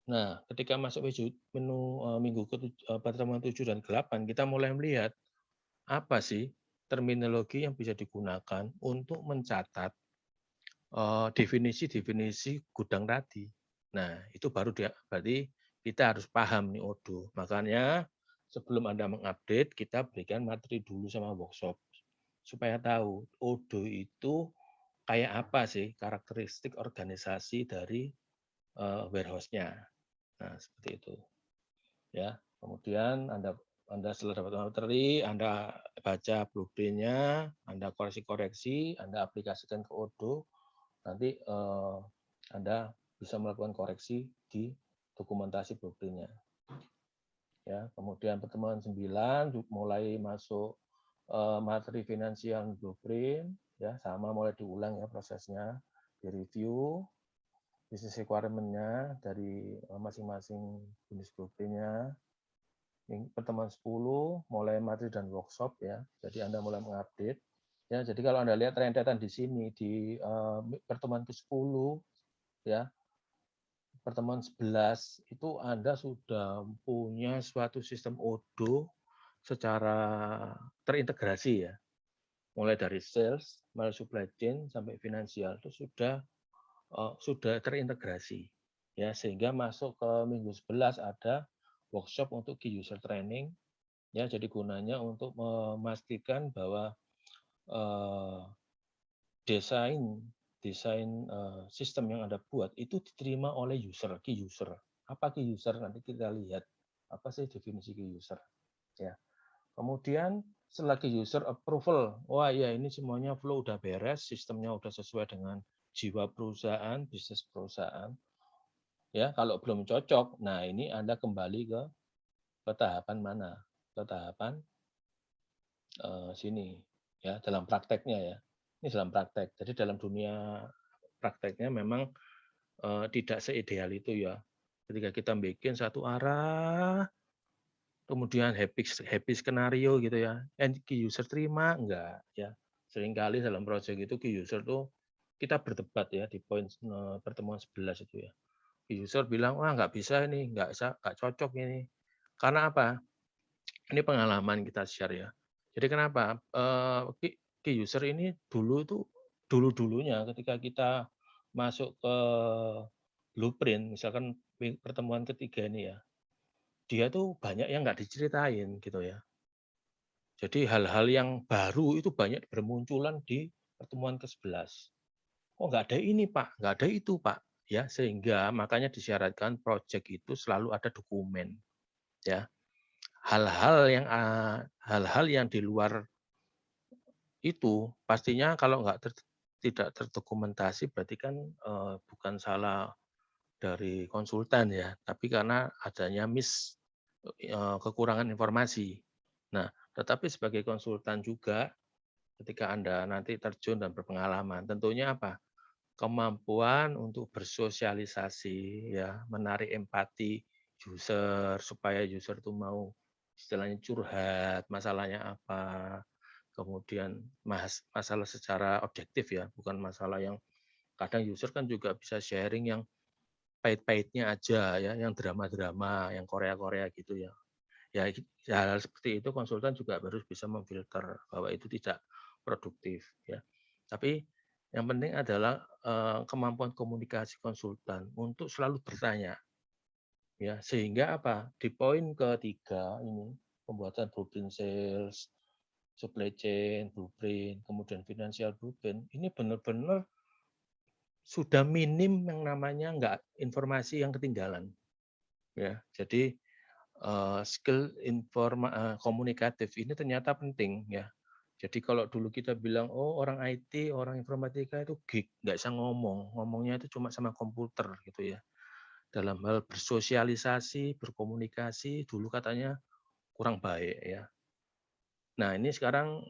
Nah, ketika masuk menu minggu pertemuan 7 dan 8, kita mulai melihat apa sih terminologi yang bisa digunakan untuk mencatat definisi-definisi gudang tadi. Nah, itu baru berarti kita harus paham nih Odoo. Makanya sebelum Anda mengupdate, kita berikan materi dulu sama workshop supaya tahu Odoo itu kayak apa sih karakteristik organisasi dari warehouse-nya. Nah, seperti itu. Ya, kemudian Anda setelah dapat materi, Anda baca blueprint-nya, Anda koreksi-koreksi, Anda aplikasikan ke Odoo, nanti Anda bisa melakukan koreksi di dokumentasi blueprint-nya. Ya, kemudian pertemuan 9 mulai masuk materi finansial blueprint, ya sama mulai diulang ya prosesnya, di review business requirement-nya dari masing-masing jenis blueprint-nya. Pertemuan 10 mulai materi dan workshop ya. Jadi Anda mulai mengupdate. Ya, jadi kalau Anda lihat rentetan di sini di pertemuan ke-10 ya, pertemuan 11 itu Anda sudah punya suatu sistem Odoo secara terintegrasi ya. Mulai dari sales, mulai supply chain sampai finansial itu sudah terintegrasi. Ya, sehingga masuk ke minggu 11 ada workshop untuk key user training. Ya, jadi gunanya untuk memastikan bahwa desain sistem yang Anda buat itu diterima oleh key user. Apa key user? Nanti kita lihat apa sih definisi key user. Ya. Kemudian setelah key user approval, wah ya ini semuanya flow udah beres, sistemnya udah sesuai dengan jiwa perusahaan, bisnis perusahaan. Ya, kalau belum cocok, nah ini Anda kembali ke tahapan mana? Ke tahapan sini ya, dalam prakteknya ya. Ini dalam praktek. Jadi dalam dunia prakteknya memang tidak seideal itu ya. Ketika kita bikin satu arah, kemudian happy skenario gitu ya, key user terima enggak ya. Seringkali dalam proyek itu key user tuh kita berdebat ya di poin pertemuan 11 itu ya. Key user bilang, wah nggak bisa ini, nggak cocok ini. Karena apa? Ini pengalaman kita share ya. Jadi kenapa? Key user ini dulu-dulunya ketika kita masuk ke blueprint, misalkan pertemuan ketiga ini ya, dia tuh banyak yang nggak diceritain gitu ya. Jadi hal-hal yang baru itu banyak bermunculan di pertemuan ke-11. Oh nggak ada ini Pak, nggak ada itu Pak. Ya, sehingga makanya disyaratkan proyek itu selalu ada dokumen. Ya, hal-hal yang di luar itu pastinya kalau tidak terdokumentasi berarti kan bukan salah dari konsultan ya, tapi karena adanya kekurangan informasi. Nah, tetapi sebagai konsultan juga ketika Anda nanti terjun dan berpengalaman, tentunya apa? Kemampuan untuk bersosialisasi ya, menarik empati user supaya user itu mau istilahnya curhat, masalahnya apa, kemudian masalah secara objektif ya, bukan masalah yang kadang user kan juga bisa sharing yang pahit-pahitnya aja ya, yang drama-drama, yang Korea-Korea gitu ya. Ya hal-hal seperti itu konsultan juga harus bisa memfilter bahwa itu tidak produktif ya. Tapi yang penting adalah kemampuan komunikasi konsultan untuk selalu bertanya ya, sehingga apa? Di poin ketiga ini pembuatan blueprint sales, supply chain, blueprint, kemudian financial blueprint, ini benar-benar sudah minim yang namanya enggak informasi yang ketinggalan. Ya, jadi skill komunikatif ini ternyata penting ya. Jadi kalau dulu kita bilang, oh orang IT, orang informatika itu geek, nggak bisa ngomong, ngomongnya itu cuma sama komputer gitu ya. Dalam hal bersosialisasi, berkomunikasi, dulu katanya kurang baik ya. Nah ini sekarang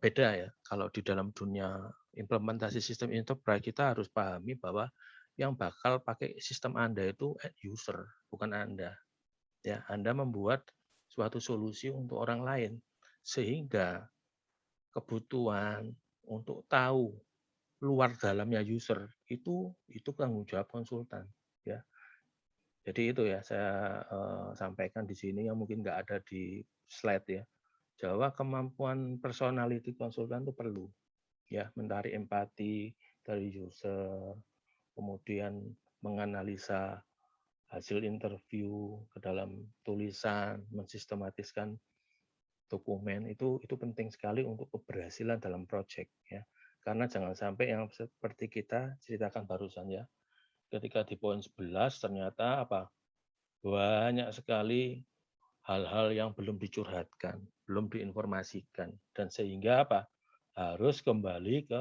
beda ya. Kalau di dalam dunia implementasi sistem enterprise kita harus pahami bahwa yang bakal pakai sistem Anda itu end user, bukan Anda. Ya, Anda membuat suatu solusi untuk orang lain sehingga kebutuhan untuk tahu luar dalamnya user itu tanggung jawab konsultan ya. Jadi itu ya saya sampaikan di sini yang mungkin nggak ada di slide ya. Bahwa kemampuan personality konsultan itu perlu ya, mencari empati dari user, kemudian menganalisa hasil interview ke dalam tulisan, mensistematiskan dokumen itu penting sekali untuk keberhasilan dalam proyek ya. Karena jangan sampai yang seperti kita ceritakan barusan ya. Ketika di poin 11 ternyata apa? Banyak sekali hal-hal yang belum dicurhatkan, belum diinformasikan dan sehingga apa? Harus kembali ke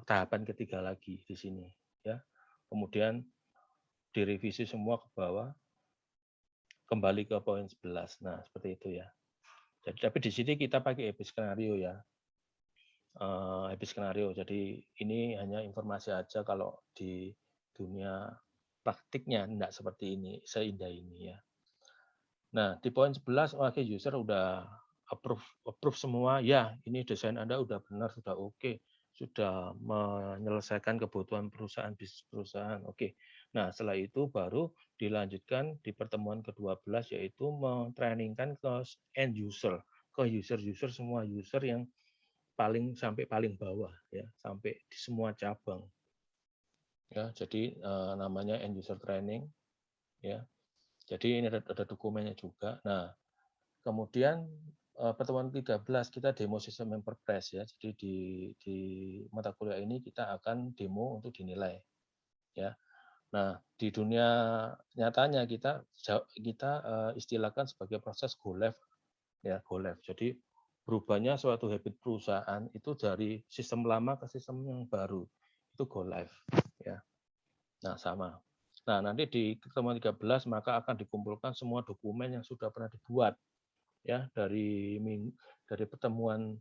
tahapan ketiga lagi di sini ya. Kemudian direvisi semua ke bawah, kembali ke poin 11. Nah, seperti itu ya. Jadi tapi di sini kita pakai happy skenario ya. Happy skenario. Jadi ini hanya informasi aja kalau di dunia praktiknya enggak seperti ini, seindah ini ya. Nah, di poin 11 oke user udah approve semua, ya ini desain Anda udah benar, sudah oke, sudah menyelesaikan kebutuhan perusahaan, bisnis perusahaan, oke. Nah, setelah itu baru dilanjutkan di pertemuan ke-12 yaitu mentrainingkan ke end user, ke user-user semua user yang sampai paling bawah ya, sampai di semua cabang. Ya, jadi namanya end user training ya. Jadi ini ada dokumennya juga. Nah, kemudian pertemuan 13 kita demo sistem enterprise ya. Jadi di mata kuliah ini kita akan demo untuk dinilai ya. Nah, di dunia nyatanya kita istilahkan sebagai proses go live ya, go live. Jadi berubahnya suatu habit perusahaan itu dari sistem lama ke sistem yang baru. Itu go live ya. Nah, sama. Nah, nanti di pertemuan 13 maka akan dikumpulkan semua dokumen yang sudah pernah dibuat ya dari pertemuan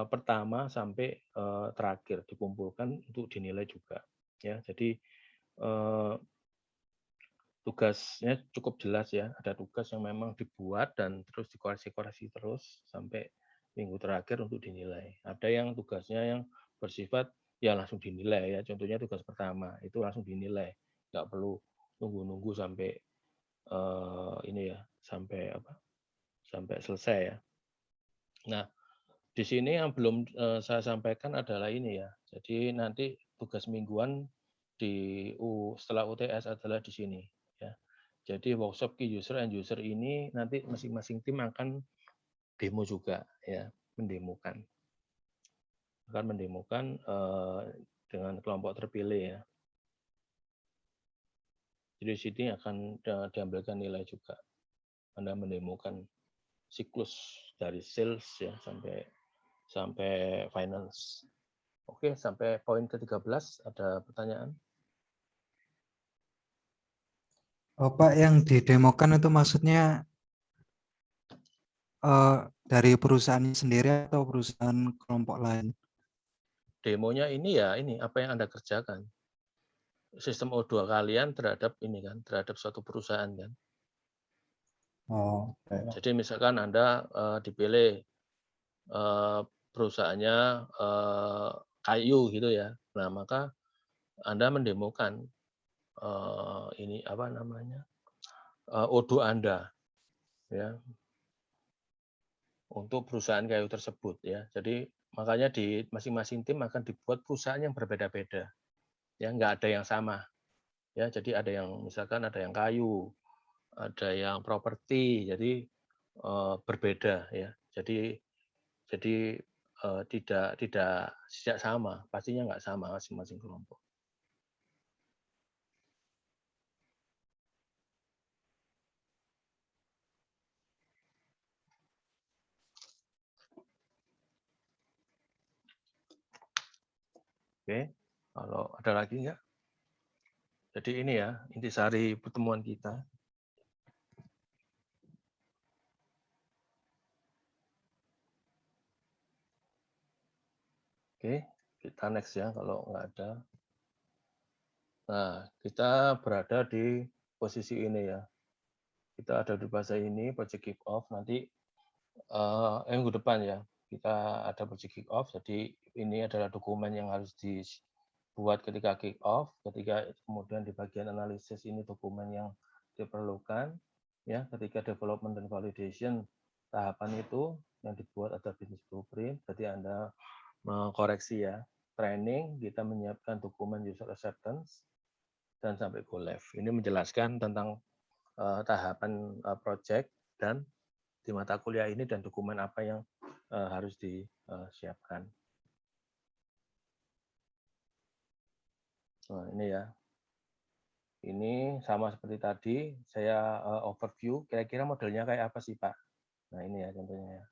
pertama sampai terakhir dikumpulkan untuk dinilai juga ya. Jadi tugasnya cukup jelas ya. Ada tugas yang memang dibuat dan terus dikoreksi-koreksi terus sampai minggu terakhir untuk dinilai. Ada yang tugasnya yang bersifat ya langsung dinilai ya. Contohnya tugas pertama itu langsung dinilai, nggak perlu nunggu-nunggu sampai ini ya, sampai apa? Sampai selesai ya. Nah, di sini yang belum saya sampaikan adalah ini ya. Jadi nanti tugas mingguan setelah UTS adalah di sini ya. Jadi workshop key user and user ini nanti masing-masing tim akan demo juga ya, mendemokan. Akan mendemokan dengan kelompok terpilih ya. Jadi di sini akan diambilkan nilai juga. Anda mendemokan siklus dari sales ya sampai finance. Oke, sampai poin ke-13 ada pertanyaan? Oh, Pak, yang didemokan itu maksudnya dari perusahaan sendiri atau perusahaan kelompok lain? Demonya ini ya ini apa yang Anda kerjakan. Sistem O2 kalian terhadap ini kan, terhadap suatu perusahaan kan. Oh, okay. Jadi misalkan Anda dipilih perusahaannya kayu gitu ya. Nah, maka Anda mendemokan ini apa namanya Odoo Anda, ya, untuk perusahaan kayu tersebut, ya. Jadi makanya di masing-masing tim akan dibuat perusahaan yang berbeda-beda, ya, nggak ada yang sama, ya. Jadi ada yang misalkan ada yang kayu, ada yang properti, jadi berbeda, ya. Jadi tidak sama, pastinya nggak sama masing-masing kelompok. Oke, kalau ada lagi nggak? Jadi ini ya intisari pertemuan kita. Oke, kita next ya kalau nggak ada. Nah, kita berada di posisi ini ya. Kita ada di fase ini, project kick off. Nanti minggu depan ya, kita ada project kick off. Jadi ini adalah dokumen yang harus dibuat ketika kick off. Ketika kemudian di bagian analisis ini dokumen yang diperlukan. Ya, ketika development dan validation tahapan itu yang dibuat ada business blueprint. Berarti Anda mengkoreksi ya. Training, kita menyiapkan dokumen user acceptance, dan sampai go live. Ini menjelaskan tentang tahapan project dan di mata kuliah ini dan dokumen apa yang harus disiapkan. Nah, ini ya. Ini sama seperti tadi, saya overview, kira-kira modelnya kayak apa sih Pak? Nah ini ya contohnya.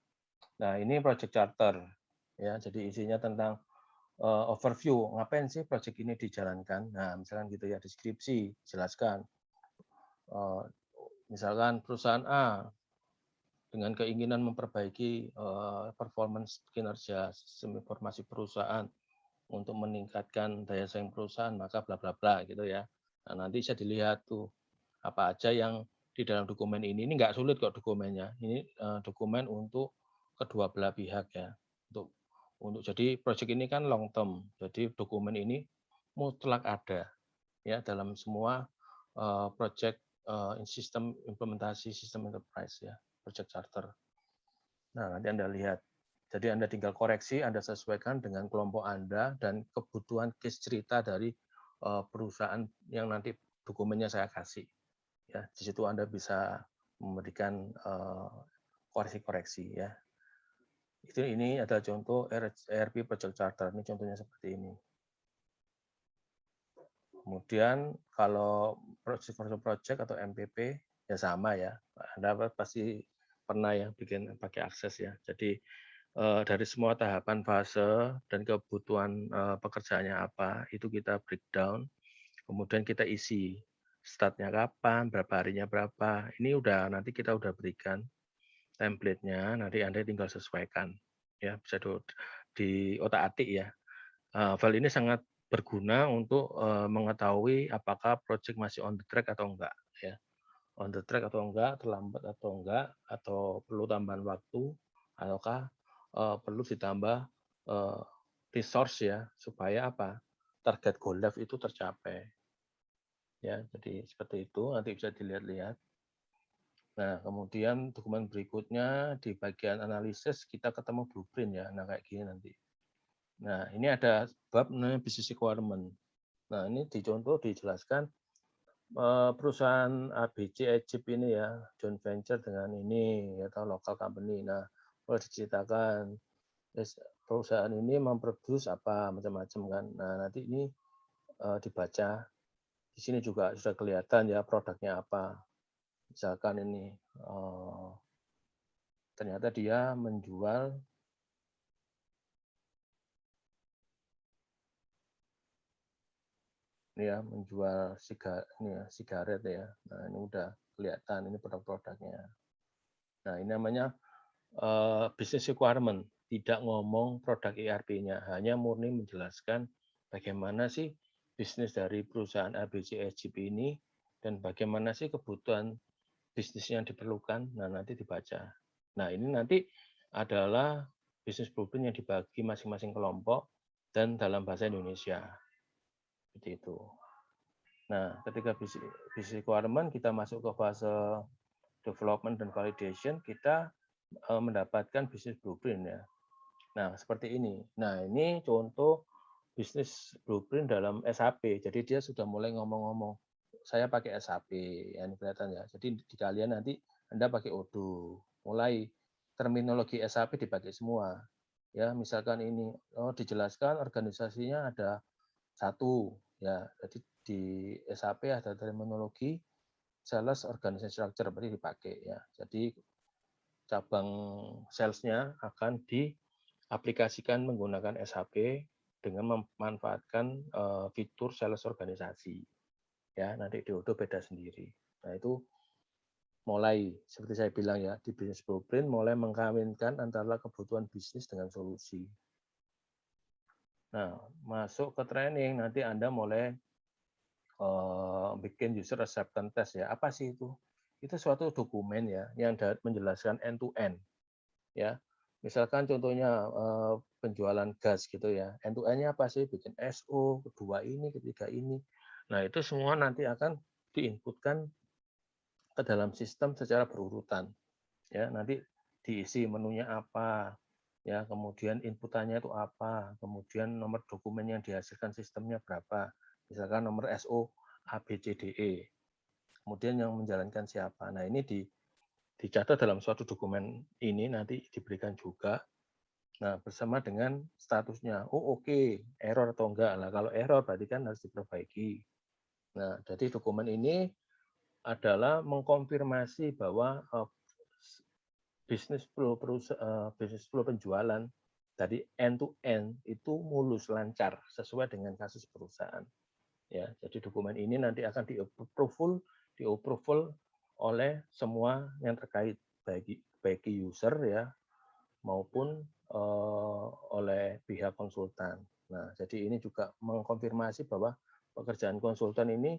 Nah ini project charter, ya. Jadi isinya tentang overview, ngapain sih project ini dijalankan. Nah misalkan gitu ya, deskripsi, jelaskan. Misalkan perusahaan A dengan keinginan memperbaiki performance kinerja sistem informasi perusahaan untuk meningkatkan daya saing perusahaan, maka bla bla bla gitu ya. Nah, nanti bisa dilihat tuh apa aja yang di dalam dokumen ini. Ini nggak sulit kok dokumennya. Ini dokumen untuk kedua belah pihak ya. Untuk jadi project ini kan long term. Jadi dokumen ini mutlak ada ya dalam semua project sistem implementasi sistem enterprise ya, project charter. Nah, nanti Anda lihat. Jadi Anda tinggal koreksi, Anda sesuaikan dengan kelompok Anda dan kebutuhan case cerita dari perusahaan yang nanti dokumennya saya kasih. Ya, di situ Anda bisa memberikan koreksi-koreksi ya. Ini adalah contoh ERP Project Charter. Ini contohnya seperti ini. Kemudian kalau project atau MPP ya sama ya. Anda pasti pernah ya bikin pakai akses ya. Jadi dari semua tahapan fase dan kebutuhan pekerjaannya apa itu kita breakdown. Kemudian kita isi startnya kapan, berapa harinya berapa. Ini udah nanti kita udah berikan template-nya. Nanti Anda tinggal sesuaikan ya. Bisa di otak-atik ya. File ini sangat berguna untuk mengetahui apakah project masih on the track atau enggak ya. On the track atau enggak, terlambat atau enggak, atau perlu tambahan waktu, ataukah perlu ditambah resource ya supaya apa? Target goal live itu tercapai. Ya, jadi seperti itu nanti bisa dilihat-lihat. Nah, kemudian dokumen berikutnya di bagian analisis kita ketemu blueprint ya. Nah, kayak gini nanti. Nah, ini ada bab namanya business requirement. Nah, ini dicontoh dijelaskan perusahaan ABC Egypt ini ya, joint venture dengan ini atau local company. Nah, boleh diceritakan perusahaan ini memproduksi apa macam-macam kan. Nah, nanti ini dibaca. Di sini juga sudah kelihatan ya produknya apa. Misalkan ini ternyata dia menjual ini ya, menjual sigaret ya. Nah, ini udah kelihatan ini produk-produknya. Nah, ini namanya business requirement, tidak ngomong produk ERP-nya, hanya murni menjelaskan bagaimana sih bisnis dari perusahaan ABC Egypt ini dan bagaimana sih kebutuhan bisnis yang diperlukan. Nah, nanti dibaca. Nah, ini nanti adalah bisnis blueprint yang dibagi masing-masing kelompok dan dalam bahasa Indonesia. seperti itu. Nah, ketika business requirement kita masuk ke fase development dan validation, kita mendapatkan business blueprint ya. Nah, seperti ini. Nah, ini contoh bisnis blueprint dalam SAP. Jadi dia sudah mulai ngomong-ngomong, saya pakai SAP, ya, ini kelihatan ya. Jadi di kalian nanti Anda pakai Odoo. Mulai terminologi SAP dipakai semua. Ya, misalkan ini dijelaskan organisasinya ada satu, ya. Jadi di SAP ada terminologi sales organization structure berarti dipakai ya. Jadi cabang salesnya akan diaplikasikan menggunakan SAP dengan memanfaatkan fitur sales organisasi. Ya, nanti di Odoo beda sendiri. Nah, itu mulai seperti saya bilang ya, di business blueprint mulai mengkawinkan antara kebutuhan bisnis dengan solusi. Nah, masuk ke training nanti Anda mulai bikin user acceptance test ya. Apa sih itu? Itu suatu dokumen ya yang menjelaskan end to end ya. Misalkan contohnya penjualan gas gitu ya. End to end-nya apa sih? Bikin SO, kedua ini, ketiga ini. Nah, itu semua nanti akan diinputkan ke dalam sistem secara berurutan. Ya, nanti diisi menunya apa, ya, kemudian inputannya itu apa, kemudian nomor dokumen yang dihasilkan sistemnya berapa. Misalkan nomor SO ABCDE. Kemudian yang menjalankan siapa. Nah, ini dicatat dalam suatu dokumen ini nanti diberikan juga. Nah, bersama dengan statusnya. Oh, oke, error atau enggak. Nah, kalau error berarti kan harus diperbaiki. Nah, jadi dokumen ini adalah mengkonfirmasi bahwa bisnis flow penjualan dari end to end itu mulus lancar sesuai dengan kasus perusahaan. Ya, jadi dokumen ini nanti akan di-approval oleh semua yang terkait baik user ya maupun oleh pihak konsultan. Nah, jadi ini juga mengkonfirmasi bahwa pekerjaan konsultan ini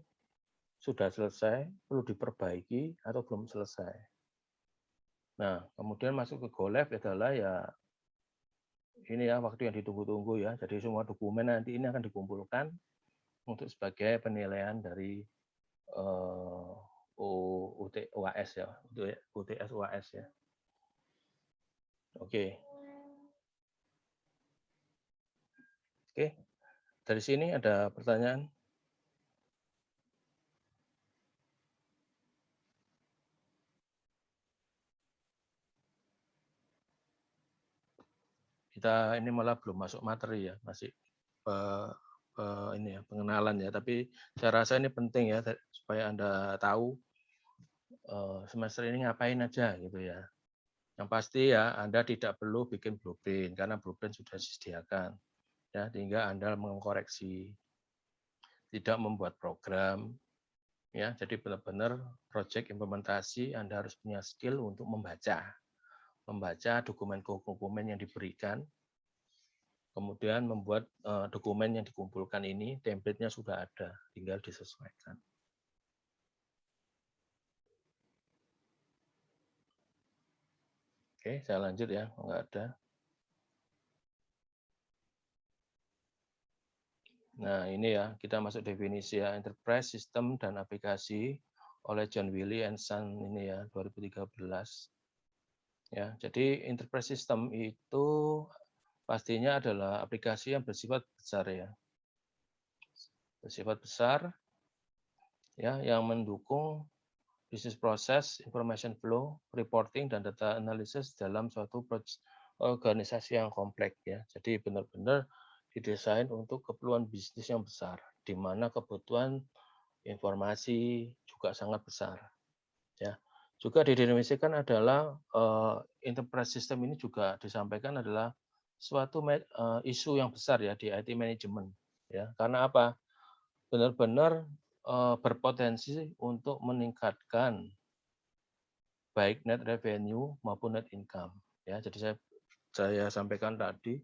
sudah selesai, perlu diperbaiki atau belum selesai. Nah, kemudian masuk ke go live adalah ya ini ya waktu yang ditunggu-tunggu ya. Jadi semua dokumen nanti ini akan dikumpulkan untuk sebagai penilaian dari UAS ya, UTS UAS ya. Oke. Oke. Dari sini ada pertanyaan? Kita ini malah belum masuk materi ya, masih ini ya pengenalan ya. Tapi saya rasa ini penting ya supaya Anda tahu semester ini ngapain aja gitu ya. Yang pasti ya Anda tidak perlu bikin blueprint karena blueprint sudah disediakan. Ya, tinggal Anda mengkoreksi. Tidak membuat program ya. Jadi benar-benar project implementasi Anda harus punya skill untuk membaca dokumen-dokumen yang diberikan. Kemudian membuat dokumen yang dikumpulkan ini, template-nya sudah ada, tinggal disesuaikan. Oke, saya lanjut ya, enggak ada. Nah, ini ya, kita masuk definisi ya, enterprise system dan aplikasi oleh John Wiley and Son ini ya, 2013. Ya, jadi enterprise system itu pastinya adalah aplikasi yang bersifat besar ya. Bersifat besar ya yang mendukung bisnis proses, information flow, reporting dan data analysis dalam suatu organisasi yang kompleks ya. Jadi benar-benar didesain untuk keperluan bisnis yang besar di mana kebutuhan informasi juga sangat besar ya. Juga didefinisikan adalah enterprise system ini juga disampaikan adalah suatu isu yang besar ya di IT management ya. Karena apa? Benar-benar berpotensi untuk meningkatkan baik net revenue maupun net income ya. Jadi saya sampaikan tadi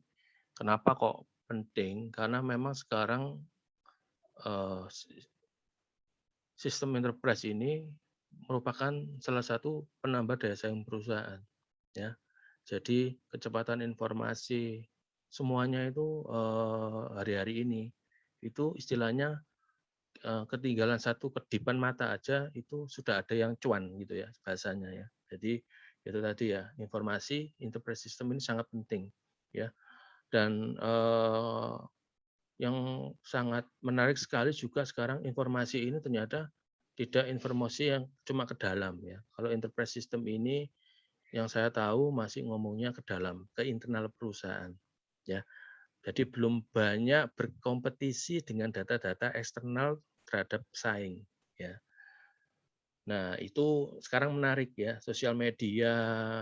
kenapa kok penting karena memang sekarang sistem enterprise ini merupakan salah satu penambah daya saing perusahaan ya. Jadi kecepatan informasi semuanya itu hari-hari ini itu istilahnya ketinggalan satu kedipan mata aja itu sudah ada yang cuan gitu ya bahasanya ya. Jadi itu tadi ya, informasi interpret system ini sangat penting ya. Dan yang sangat menarik sekali juga sekarang informasi ini ternyata tidak informasi yang cuma ke dalam ya. Kalau interpret system ini yang saya tahu masih ngomongnya ke dalam, ke internal perusahaan ya. Jadi belum banyak berkompetisi dengan data-data eksternal terhadap pesaing ya. Nah, itu sekarang menarik ya, sosial media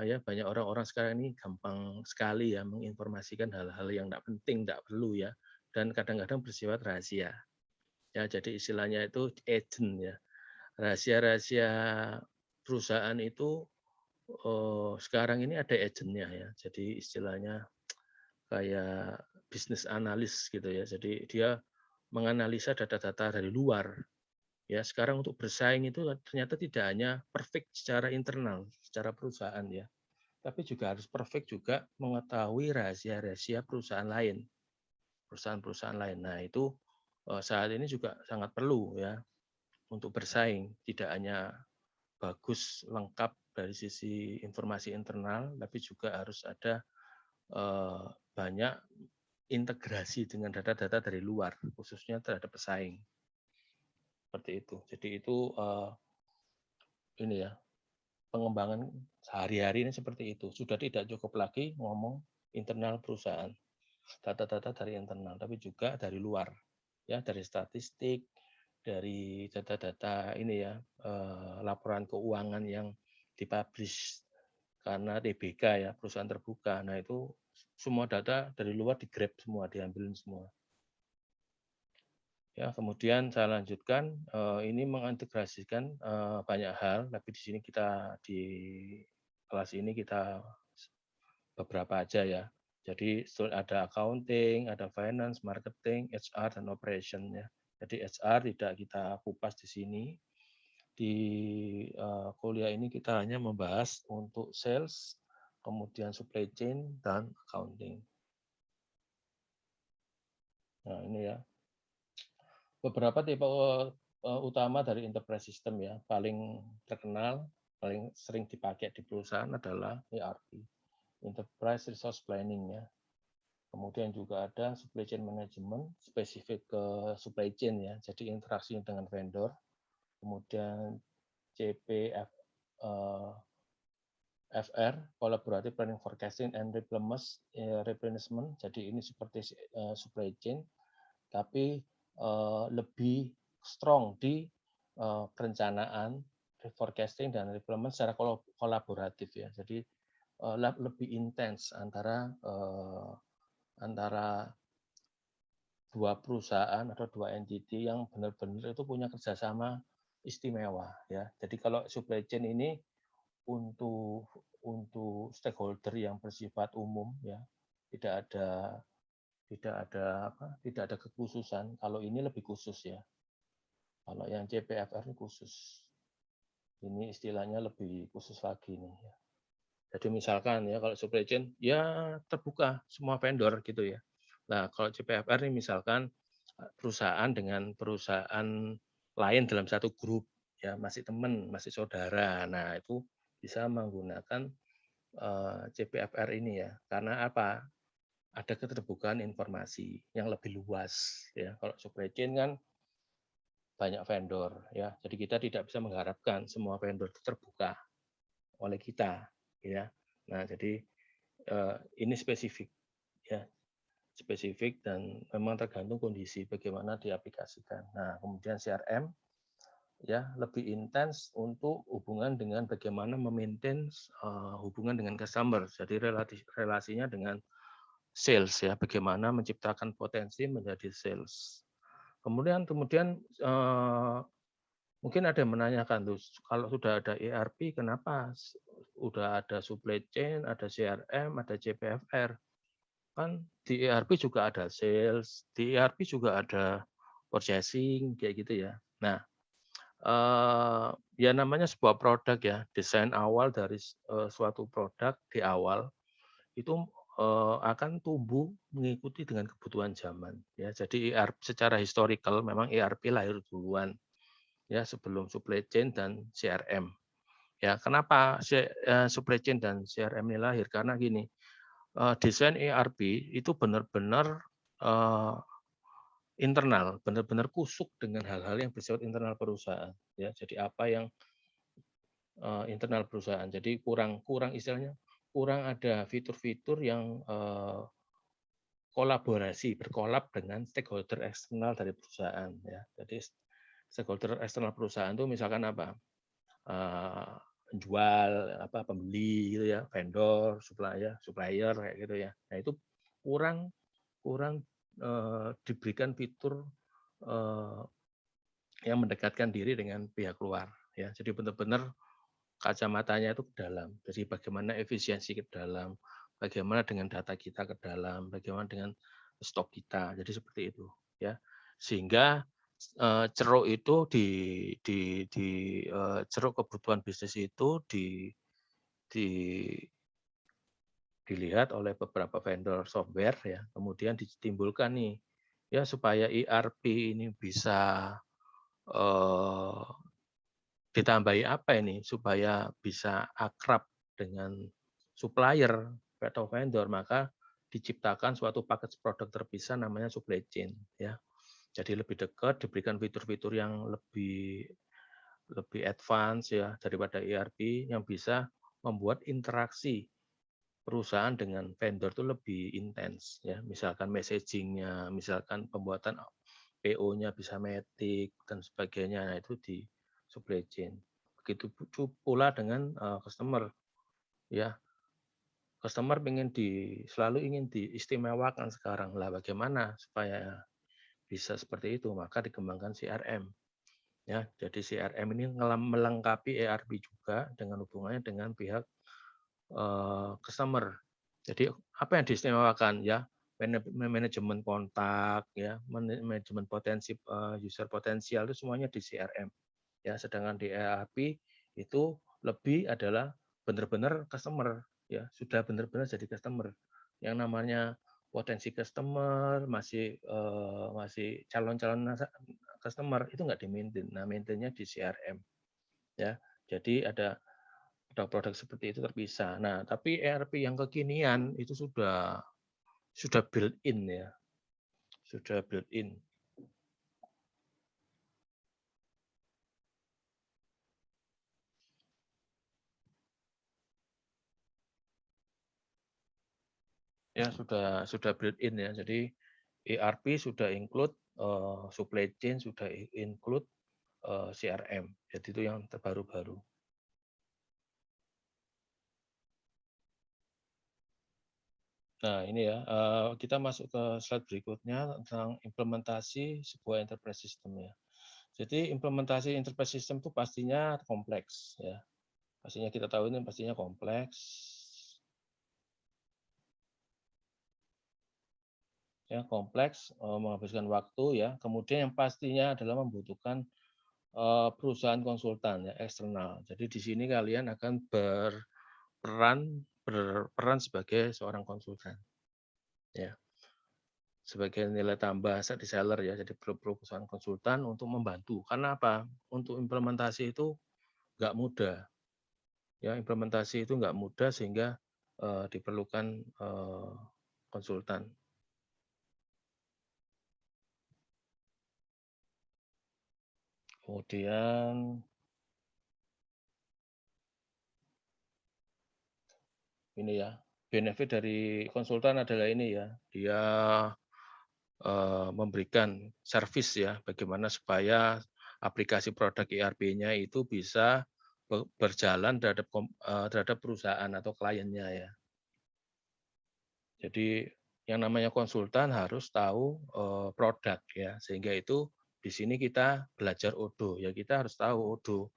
ya, banyak orang-orang sekarang ini gampang sekali ya menginformasikan hal-hal yang tidak penting, tidak perlu ya, dan kadang-kadang bersifat rahasia. Ya, jadi istilahnya itu agent ya. Rahasia-rahasia perusahaan itu sekarang ini ada agentnya ya. Jadi istilahnya kayak bisnis analis gitu ya. Jadi dia menganalisa data-data dari luar. Ya, sekarang untuk bersaing itu ternyata tidak hanya perfect secara internal, secara perusahaan ya, tapi juga harus perfect juga mengetahui rahasia-rahasia perusahaan lain, perusahaan-perusahaan lain. Nah, itu saat ini juga sangat perlu ya untuk bersaing, tidak hanya bagus lengkap dari sisi informasi internal, tapi juga harus ada banyak integrasi dengan data-data dari luar, khususnya terhadap pesaing. Seperti itu. Jadi itu ini ya, pengembangan sehari-hari ini seperti itu. Sudah tidak cukup lagi ngomong internal perusahaan, data-data dari internal, tapi juga dari luar, ya dari statistik, dari data-data ini ya, laporan keuangan yang dipublish karena TBK ya, perusahaan terbuka. Nah itu semua data dari luar di-grab semua, diambilin semua. Ya, kemudian saya lanjutkan, ini mengintegrasikan banyak hal, tapi di sini kita di kelas ini kita beberapa aja ya. Jadi ada accounting, ada finance, marketing, HR, dan operation ya. Jadi HR tidak kita kupas di sini. Di kuliah ini kita hanya membahas untuk sales, kemudian supply chain, dan accounting. Nah ini ya. Beberapa tipe utama dari enterprise system ya, paling terkenal, paling sering dipakai di perusahaan adalah ERP, Enterprise Resource Planning ya. Kemudian juga ada supply chain management, spesifik ke supply chain ya, jadi interaksi dengan vendor. Kemudian CPF, FR, Collaborative Planning Forecasting and Replenishment, jadi ini seperti supply chain, tapi lebih strong di perencanaan, forecasting dan replenishment secara kolaboratif ya. Jadi lebih intens antara dua perusahaan atau dua entity yang benar-benar itu punya kerjasama istimewa ya. Jadi kalau supply chain ini untuk stakeholder yang bersifat umum ya, tidak ada kekhususan. Kalau ini lebih khusus ya. Kalau yang CPFR ini khusus. Ini istilahnya lebih khusus lagi nih ya. Jadi misalkan ya kalau supply chain ya terbuka semua vendor gitu ya. Nah, kalau CPFR ini misalkan perusahaan dengan perusahaan lain dalam satu grup ya, masih teman, masih saudara. Nah, itu bisa menggunakan CPFR ini ya. Karena apa? Ada keterbukaan informasi yang lebih luas ya. Kalau supply chain kan banyak vendor ya. Jadi kita tidak bisa mengharapkan semua vendor itu terbuka oleh kita ya. Nah, jadi ini spesifik ya. Spesifik dan memang tergantung kondisi bagaimana diaplikasikan. Nah, kemudian CRM ya lebih intens untuk hubungan dengan bagaimana memaintain hubungan dengan customer. Jadi relasinya dengan sales ya, bagaimana menciptakan potensi menjadi sales. Kemudian mungkin ada yang menanyakan tuh, kalau sudah ada ERP, kenapa sudah ada supply chain, ada CRM, ada CPFR? Kan di ERP juga ada sales, di ERP juga ada purchasing, kayak gitu ya. Nah, ya namanya sebuah produk ya, desain awal dari suatu produk di awal itu akan tumbuh mengikuti dengan kebutuhan zaman ya. Jadi ERP secara historical memang ERP lahir duluan ya sebelum supply chain dan CRM. Ya, kenapa supply chain dan CRM ini lahir? Karena gini, desain ERP itu benar-benar internal, benar-benar kusuk dengan hal-hal yang bersifat internal perusahaan. Ya, jadi apa yang internal perusahaan. Jadi kurang istilahnya kurang ada fitur-fitur yang kolaborasi, berkolab dengan stakeholder eksternal dari perusahaan. Ya, jadi stakeholder eksternal perusahaan itu misalkan apa? Jual, pembeli gitu ya, vendor, supplier kayak gitu ya. Nah itu kurang diberikan fitur yang mendekatkan diri dengan pihak luar ya. Jadi benar-benar kacamatanya itu ke dalam. Jadi bagaimana efisiensi ke dalam, bagaimana dengan data kita ke dalam, bagaimana dengan stok kita. Jadi seperti itu ya. Sehingga ceruk itu ceruk kebutuhan bisnis itu dilihat oleh beberapa vendor software ya, kemudian ditimbulkan nih ya supaya ERP ini bisa ditambahi apa ini supaya bisa akrab dengan supplier atau vendor, maka diciptakan suatu paket produk terpisah namanya supply chain ya. Jadi lebih dekat, diberikan fitur-fitur yang lebih advance ya daripada ERP yang bisa membuat interaksi perusahaan dengan vendor itu lebih intens ya. Misalkan messaging-nya, misalkan pembuatan PO-nya bisa matic dan sebagainya. Nah, itu di supply chain. Begitu pula dengan customer ya. Customer selalu ingin diistimewakan sekarang lah, bagaimana supaya bisa seperti itu, maka dikembangkan CRM ya. Jadi CRM ini melengkapi ERP juga dengan hubungannya dengan pihak customer. Jadi apa yang diistimewakan ya, manajemen kontak ya, manajemen potensi user potensial itu semuanya di CRM ya. Sedangkan di ERP itu lebih adalah benar-benar customer ya, sudah benar-benar jadi customer. Yang namanya potensi customer masih calon-calon customer itu nggak di-maintain. Nah, maintainnya di CRM ya. Jadi ada produk seperti itu terpisah. Nah, tapi ERP yang kekinian itu sudah built-in ya. Sudah built-in. Ya, sudah built-in ya. Jadi ERP sudah include supply chain, sudah include CRM. Jadi itu yang terbaru-baru. Nah, ini ya, kita masuk ke slide berikutnya tentang implementasi sebuah enterprise system ya. Jadi implementasi enterprise system itu pastinya kompleks ya. Pastinya kita tahu ini pastinya kompleks. Ya, kompleks, menghabiskan waktu ya. Kemudian yang pastinya adalah membutuhkan perusahaan konsultan ya, eksternal. Jadi di sini kalian akan berperan sebagai seorang konsultan. Ya. Sebagai nilai tambah reseller ya, jadi perusahaan konsultan untuk membantu. Karena apa? Untuk implementasi itu nggak mudah. Ya, implementasi itu nggak mudah sehingga diperlukan konsultan. Kemudian ini ya, benefit dari konsultan adalah ini ya, dia memberikan servis ya, bagaimana supaya aplikasi produk ERP-nya itu bisa berjalan terhadap perusahaan atau kliennya ya. Jadi yang namanya konsultan harus tahu produk ya, sehingga itu di sini kita belajar Odoo ya, kita harus tahu Odoo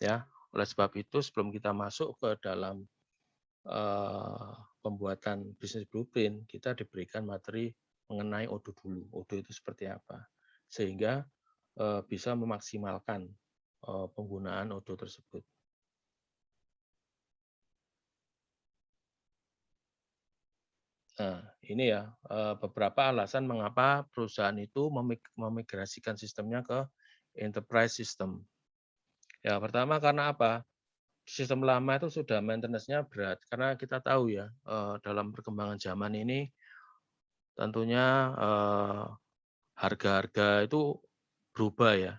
ya. Oleh sebab itu sebelum kita masuk ke dalam pembuatan bisnis blueprint, kita diberikan materi mengenai Odoo dulu. Odoo itu seperti apa, sehingga bisa memaksimalkan penggunaan Odoo tersebut. Nah, ini ya beberapa alasan mengapa perusahaan itu memigrasikan sistemnya ke enterprise system. Ya, pertama karena apa? Sistem lama itu sudah maintenance-nya berat karena kita tahu ya dalam perkembangan zaman ini tentunya harga-harga itu berubah ya.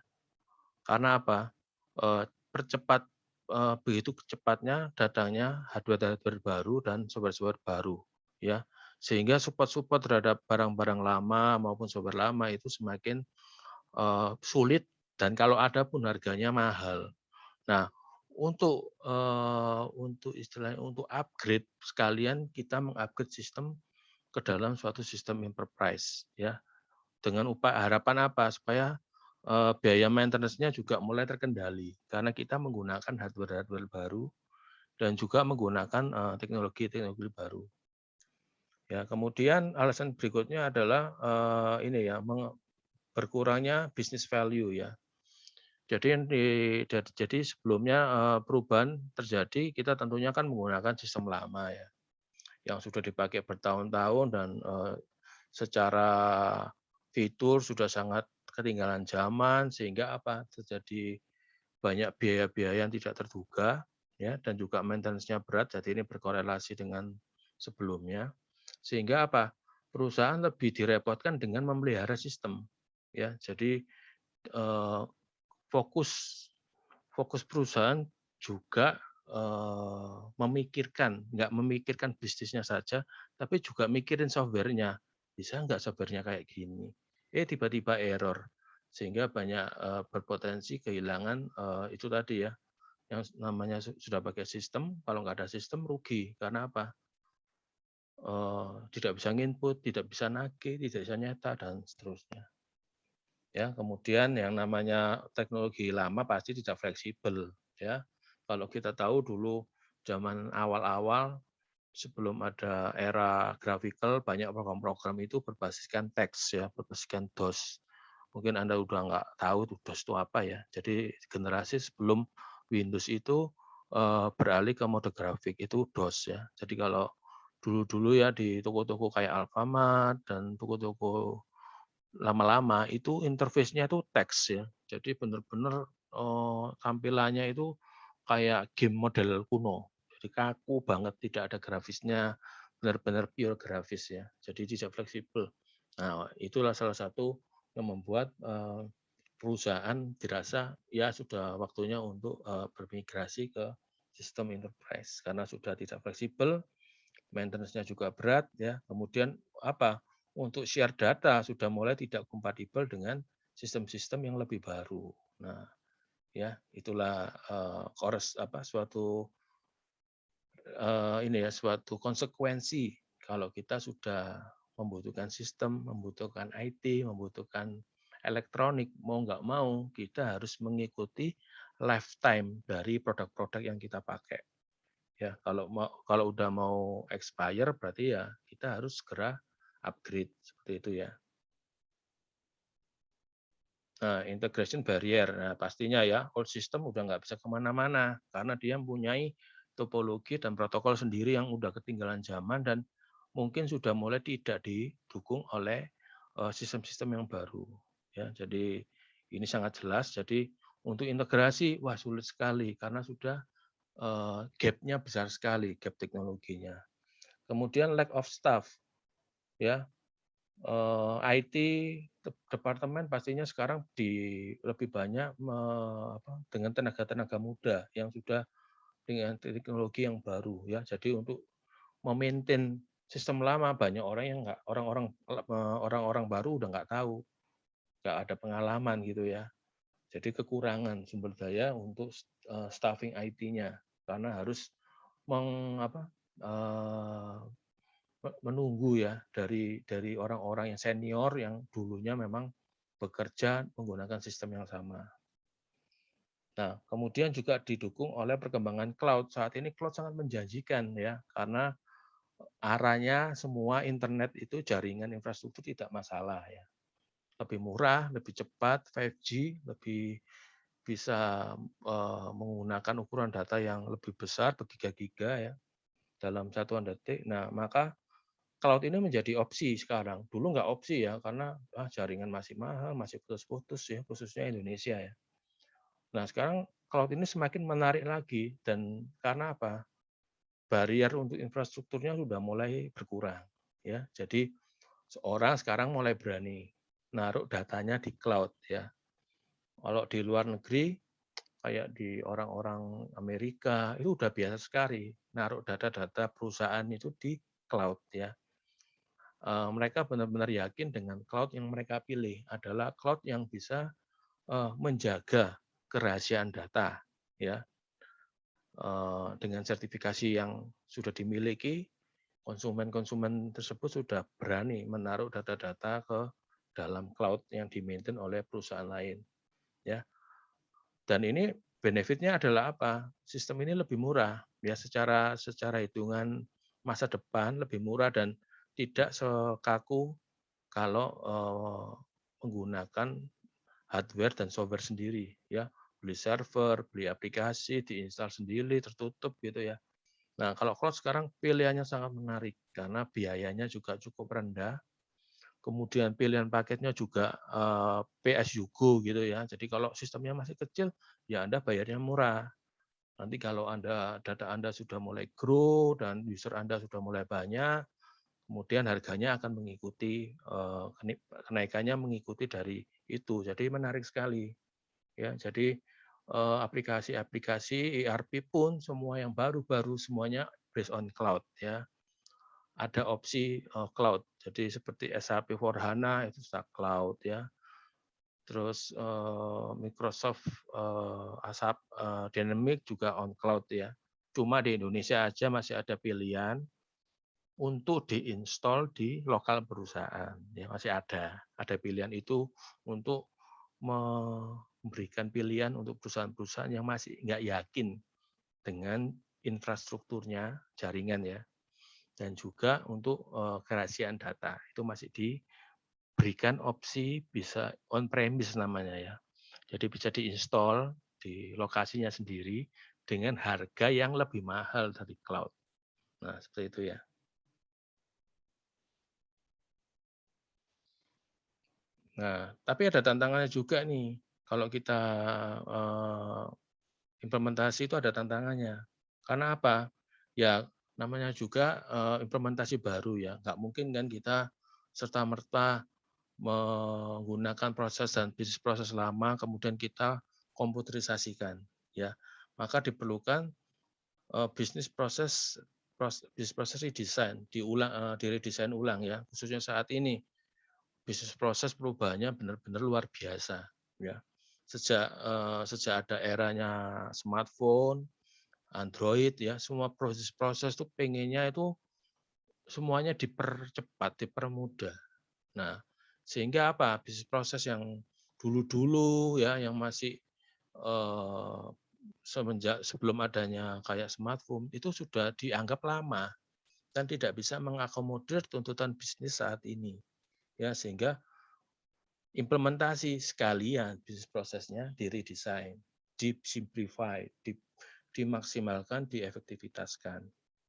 Karena apa? Percepat begitu cepatnya datangnya hardware-hardware baru dan software-software baru, ya. Sehingga support-support terhadap barang-barang lama maupun software lama itu semakin sulit dan kalau ada pun harganya mahal. Nah, untuk istilahnya untuk upgrade sekalian kita meng-upgrade sistem ke dalam suatu sistem enterprise, ya. Dengan harapan apa? Supaya biaya maintenance-nya juga mulai terkendali karena kita menggunakan hardware-hardware baru dan juga menggunakan teknologi-teknologi baru. Ya, kemudian alasan berikutnya adalah ini ya berkurangnya business value ya. Jadi sebelumnya perubahan terjadi kita tentunya kan menggunakan sistem lama ya yang sudah dipakai bertahun-tahun dan secara fitur sudah sangat ketinggalan zaman sehingga apa terjadi banyak biaya-biaya yang tidak terduga ya dan juga maintenance-nya berat jadi ini berkorelasi dengan sebelumnya sehingga apa perusahaan lebih direpotkan dengan memelihara sistem ya jadi eh, fokus fokus perusahaan juga nggak memikirkan bisnisnya saja, tapi juga mikirin software-nya. Bisa nggak software-nya kayak gini? Tiba-tiba error. Sehingga banyak berpotensi kehilangan itu tadi ya, yang namanya sudah pakai sistem, kalau nggak ada sistem rugi. Karena apa? Tidak bisa nginput, tidak bisa nagih, tidak bisa nyeta, dan seterusnya. Ya, kemudian yang namanya teknologi lama pasti tidak fleksibel, ya. Kalau kita tahu dulu zaman awal-awal sebelum ada era graphical banyak program-program itu berbasiskan teks ya, berbasiskan DOS. Mungkin Anda udah nggak tahu tuh DOS itu apa ya. Jadi generasi sebelum Windows itu beralih ke mode grafik itu DOS ya. Jadi kalau dulu-dulu ya di toko-toko kayak Alfamart dan toko-toko lama-lama itu interface-nya itu teks ya. Jadi benar-benar tampilannya itu kayak game model kuno. Jadi kaku banget, tidak ada grafisnya, benar-benar pure grafis ya. Jadi tidak fleksibel. Nah, itulah salah satu yang membuat perusahaan dirasa ya sudah waktunya untuk bermigrasi ke sistem enterprise karena sudah tidak fleksibel, maintenance-nya juga berat ya. Kemudian apa? Untuk share data sudah mulai tidak kompatibel dengan sistem-sistem yang lebih baru. Nah, ya itulah suatu ini ya suatu konsekuensi kalau kita sudah membutuhkan sistem, membutuhkan IT, membutuhkan elektronik, mau nggak mau kita harus mengikuti lifetime dari produk-produk yang kita pakai. Ya, kalau udah mau expire berarti ya kita harus segera upgrade seperti itu ya. Nah, integration barrier. Nah, pastinya ya old system udah nggak bisa kemana-mana karena dia mempunyai topologi dan protokol sendiri yang udah ketinggalan zaman dan mungkin sudah mulai tidak didukung oleh sistem-sistem yang baru. Ya, jadi ini sangat jelas. Jadi untuk integrasi wah sulit sekali karena sudah gap-nya besar sekali, gap teknologinya. Kemudian lack of staff, ya IT departemen pastinya sekarang lebih banyak dengan tenaga-tenaga muda yang sudah dengan teknologi yang baru ya. Jadi untuk memaintain sistem lama banyak orang yang nggak orang-orang baru udah nggak tahu, nggak ada pengalaman gitu ya. Jadi kekurangan sumber daya untuk staffing IT-nya karena harus meng, apa, menunggu ya dari orang-orang yang senior yang dulunya memang bekerja menggunakan sistem yang sama. Nah, kemudian juga didukung oleh perkembangan cloud. Saat ini cloud sangat menjanjikan ya, karena arahnya semua internet itu jaringan infrastruktur tidak masalah ya. Lebih murah, lebih cepat, 5G, lebih bisa menggunakan ukuran data yang lebih besar, bergiga-giga ya, dalam satuan detik. Nah, maka cloud ini menjadi opsi sekarang. Dulu nggak opsi ya, karena jaringan masih mahal, masih putus-putus ya, khususnya Indonesia ya. Nah, sekarang cloud ini semakin menarik lagi, dan karena apa? Barrier untuk infrastrukturnya sudah mulai berkurang ya. Jadi seorang sekarang mulai berani naruh datanya di cloud ya. Kalau di luar negeri kayak di orang-orang Amerika itu udah biasa sekali naruh data-data perusahaan itu di cloud ya. Mereka benar-benar yakin dengan cloud yang mereka pilih adalah cloud yang bisa menjaga kerahasiaan data ya. Dengan sertifikasi yang sudah dimiliki, konsumen-konsumen tersebut sudah berani menaruh data-data ke dalam cloud yang di-maintain oleh perusahaan lain ya. Dan ini benefitnya adalah apa? Sistem ini lebih murah ya, secara hitungan masa depan lebih murah dan tidak sekaku kalau menggunakan hardware dan software sendiri ya. Beli server, beli aplikasi, diinstal sendiri, tertutup gitu ya. Nah, kalau cloud sekarang pilihannya sangat menarik karena biayanya juga cukup rendah. Kemudian pilihan paketnya juga pay as you go gitu ya. Jadi kalau sistemnya masih kecil, ya Anda bayarnya murah. Nanti kalau data Anda sudah mulai grow dan user Anda sudah mulai banyak, kemudian harganya akan mengikuti kenaikannya mengikuti dari itu. Jadi menarik sekali ya. Jadi aplikasi-aplikasi ERP pun semua yang baru-baru semuanya based on cloud ya. Ada opsi cloud. Jadi seperti SAP for HANA itu sudah cloud ya. Terus Microsoft ASAP Dynamics juga on cloud ya. Cuma di Indonesia aja masih ada pilihan untuk diinstal di lokal perusahaan. Ya, masih ada pilihan itu untuk memberikan pilihan untuk perusahaan-perusahaan yang masih nggak yakin dengan infrastrukturnya jaringan ya, dan juga untuk kerahasiaan data itu masih diberikan opsi bisa on premise namanya ya. Jadi bisa diinstal di lokasinya sendiri dengan harga yang lebih mahal dari cloud. Nah, seperti itu ya. Nah, tapi ada tantangannya juga nih. Kalau kita implementasi itu ada tantangannya. Karena apa? Ya, namanya juga implementasi baru ya. Nggak mungkin kan kita serta-merta menggunakan proses dan bisnis proses lama, kemudian kita komputerisasikan. Ya, maka diperlukan bisnis proses redesign, diredesain ulang ya. Khususnya saat ini bisnis proses perubahannya benar-benar luar biasa ya. Sejak ada eranya smartphone, Android ya, semua proses-proses itu pengennya itu semuanya dipercepat, dipermudah. Nah, sehingga apa? Bisnis proses yang dulu-dulu ya, yang masih semenjak sebelum adanya kayak smartphone itu sudah dianggap lama dan tidak bisa mengakomodir tuntutan bisnis saat ini. Ya, sehingga implementasi sekalian bisnis prosesnya diredesain, disimplify, dimaksimalkan, diefektivitaskan.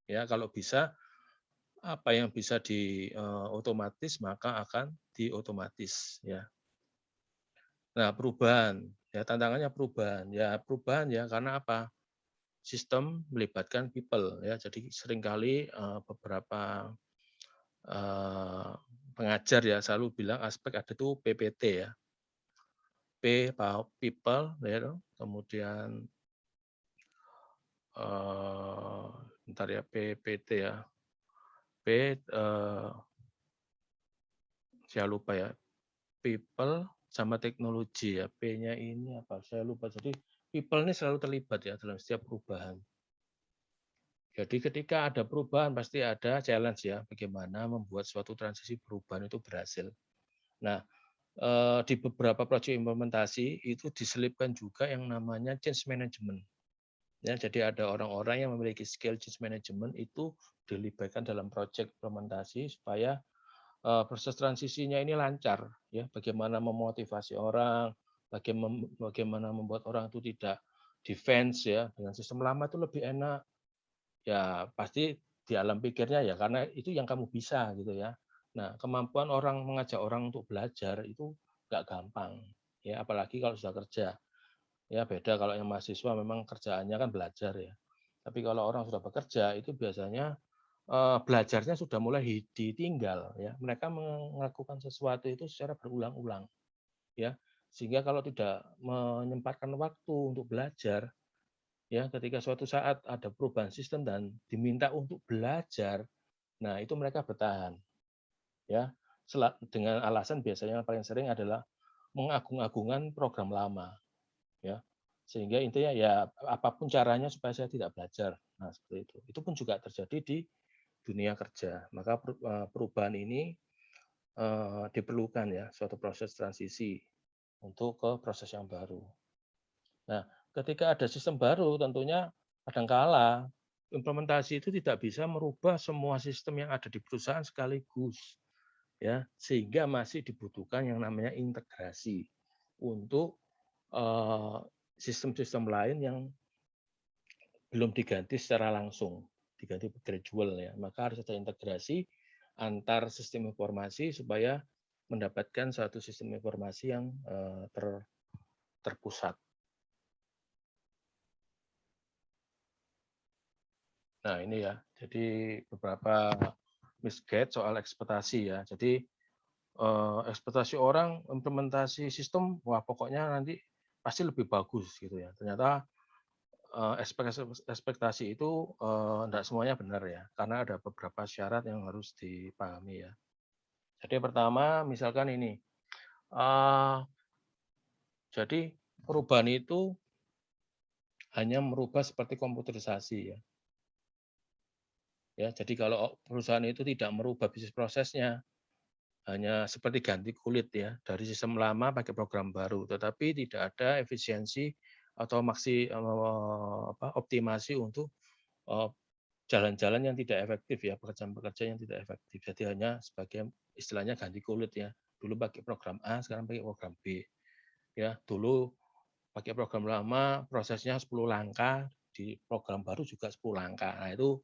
Ya, kalau bisa apa yang bisa diotomatis maka akan diotomatis ya. Nah, perubahan ya, tantangannya perubahan. Ya, perubahan ya karena apa? Sistem melibatkan people ya. Jadi seringkali beberapa pengajar ya selalu bilang aspek ada tuh PPT ya. People ya, kemudian bentar ya PPT ya. Saya lupa ya. People sama teknologi ya. P-nya ini apa? Saya lupa. Jadi people ini selalu terlibat ya dalam setiap perubahan. Jadi ketika ada perubahan pasti ada challenge ya, bagaimana membuat suatu transisi perubahan itu berhasil. Nah, di beberapa proyek implementasi itu diselipkan juga yang namanya change management. Ya, jadi ada orang-orang yang memiliki skill change management itu dilibatkan dalam proyek implementasi supaya proses transisinya ini lancar ya, bagaimana memotivasi orang, bagaimana membuat orang itu tidak defense ya, dengan sistem lama itu lebih enak. Ya, pasti di alam pikirnya ya karena itu yang kamu bisa gitu ya. Nah, kemampuan orang mengajak orang untuk belajar itu nggak gampang ya, apalagi kalau sudah kerja. Ya beda kalau yang mahasiswa memang kerjaannya kan belajar ya. Tapi kalau orang sudah bekerja itu biasanya belajarnya sudah mulai ditinggal ya. Mereka melakukan sesuatu itu secara berulang-ulang ya. Sehingga kalau tidak menyempatkan waktu untuk belajar ya ketika suatu saat ada perubahan sistem dan diminta untuk belajar, nah itu mereka bertahan ya. Dengan alasan biasanya yang paling sering adalah mengagung-agungkan program lama ya. Sehingga intinya ya apapun caranya supaya saya tidak belajar. Nah, seperti itu. Itu pun juga terjadi di dunia kerja. Maka perubahan ini diperlukan ya suatu proses transisi untuk ke proses yang baru. Nah, ketika ada sistem baru tentunya kadangkala implementasi itu tidak bisa merubah semua sistem yang ada di perusahaan sekaligus. Ya, sehingga masih dibutuhkan yang namanya integrasi untuk sistem-sistem lain yang belum diganti secara langsung, diganti gradual ya. Maka harus ada integrasi antar sistem informasi supaya mendapatkan satu sistem informasi yang terpusat. Nah ini ya, jadi beberapa misguide soal ekspektasi ya. Jadi ekspektasi orang implementasi sistem, wah pokoknya nanti pasti lebih bagus gitu ya. Ternyata ekspektasi itu tidak semuanya benar ya, karena ada beberapa syarat yang harus dipahami ya. Jadi pertama, misalkan ini, jadi perubahan itu hanya merubah seperti komputerisasi ya. Ya, jadi kalau perusahaan itu tidak merubah bisnis prosesnya, hanya seperti ganti kulit ya dari sistem lama pakai program baru, tetapi tidak ada efisiensi atau optimasi untuk jalan-jalan yang tidak efektif ya, pekerjaan-pekerjaan yang tidak efektif. Jadi hanya sebagai istilahnya ganti kulit ya. Dulu pakai program A, sekarang pakai program B. Ya, dulu pakai program lama prosesnya 10 langkah, di program baru juga 10 langkah. Nah, itu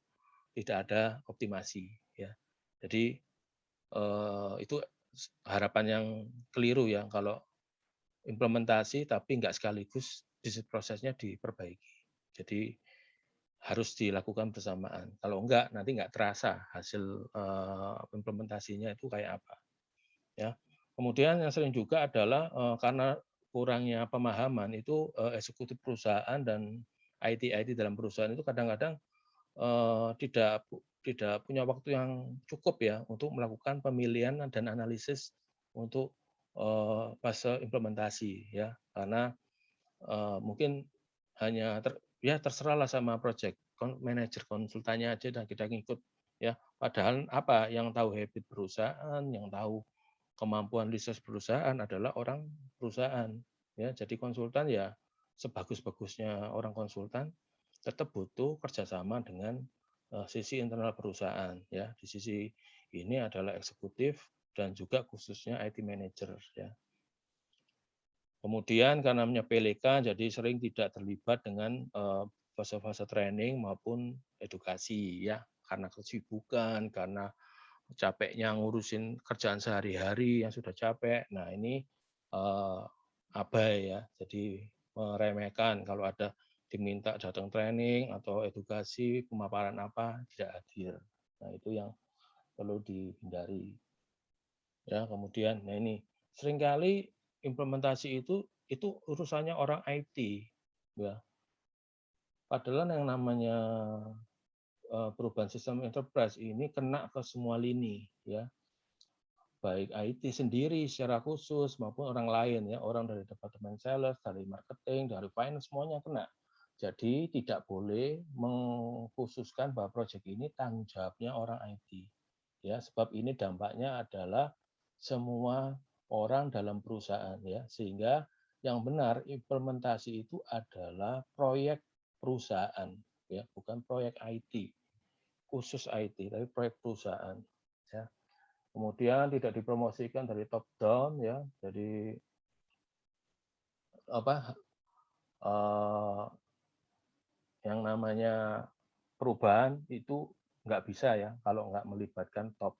tidak ada optimasi ya. Jadi itu harapan yang keliru ya kalau implementasi tapi nggak sekaligus bisnis prosesnya diperbaiki. Jadi harus dilakukan bersamaan. Kalau enggak nanti nggak terasa hasil implementasinya itu kayak apa. Ya. Kemudian yang sering juga adalah karena kurangnya pemahaman itu eksekutif perusahaan dan IT dalam perusahaan itu kadang-kadang tidak punya waktu yang cukup ya untuk melakukan pemilihan dan analisis untuk fase implementasi ya karena mungkin hanya ya terserahlah sama project manager konsultannya aja dan kita ngikut ya padahal apa yang tahu habit perusahaan yang tahu kemampuan research perusahaan adalah orang perusahaan ya jadi konsultan ya sebagus-bagusnya orang konsultan tetap butuh kerjasama dengan sisi internal perusahaan ya di sisi ini adalah eksekutif dan juga khususnya IT manager ya. Kemudian karena menyepelekan jadi sering tidak terlibat dengan fase-fase training maupun edukasi ya karena kesibukan, karena capeknya ngurusin kerjaan sehari-hari yang sudah capek. Nah, ini abai ya. Jadi meremehkan kalau ada diminta datang training atau edukasi pemaparan apa tidak hadir. Nah, itu yang perlu dihindari. Ya, kemudian nah ini seringkali implementasi itu urusannya orang IT ya. Padahal yang namanya perubahan sistem enterprise ini kena ke semua lini ya. Baik IT sendiri secara khusus maupun orang lain ya, orang dari departemen sales, dari marketing, dari finance semuanya kena. Jadi tidak boleh mengkhususkan bahwa proyek ini tanggung jawabnya orang IT. Ya, sebab ini dampaknya adalah semua orang dalam perusahaan ya, sehingga yang benar implementasi itu adalah proyek perusahaan ya, bukan proyek IT. Khusus IT, tapi proyek perusahaan ya. Kemudian tidak dipromosikan dari top down ya, jadi apa yang namanya perubahan itu nggak bisa ya kalau nggak melibatkan top.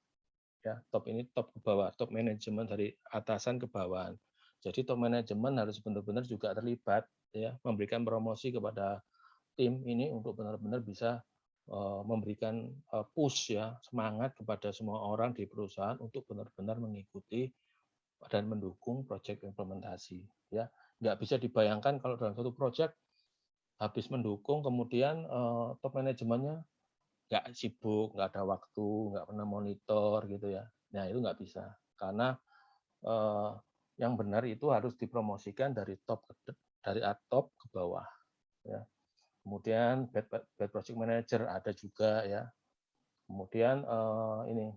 Ya, top ini top ke bawah, top manajemen dari atasan ke bawahan. Jadi top manajemen harus benar-benar juga terlibat ya, memberikan promosi kepada tim ini untuk benar-benar bisa memberikan push ya, semangat kepada semua orang di perusahaan untuk benar-benar mengikuti dan mendukung proyek implementasi ya. Nggak bisa dibayangkan kalau dalam satu proyek habis mendukung kemudian top manajemennya nggak sibuk, nggak ada waktu, nggak pernah monitor gitu ya. Nah itu nggak bisa karena yang benar itu harus dipromosikan dari top dari top ke bawah. Ya. Kemudian bad project manager ada juga ya. Kemudian ini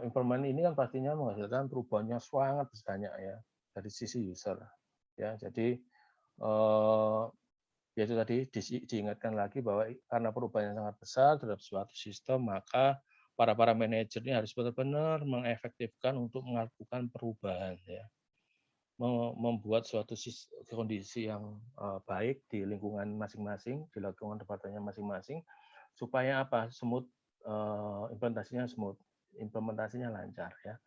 implement ini kan pastinya menghasilkan perubahannya sangat banyak ya dari sisi user. Ya jadi ya itu tadi diingatkan lagi bahwa karena perubahan yang sangat besar terhadap suatu sistem, maka para manajer ini harus benar-benar mengefektifkan untuk melakukan perubahan ya, membuat suatu kondisi yang baik di lingkungan masing-masing, di lingkungan departemennya masing-masing, supaya apa? Implementasinya lancar ya.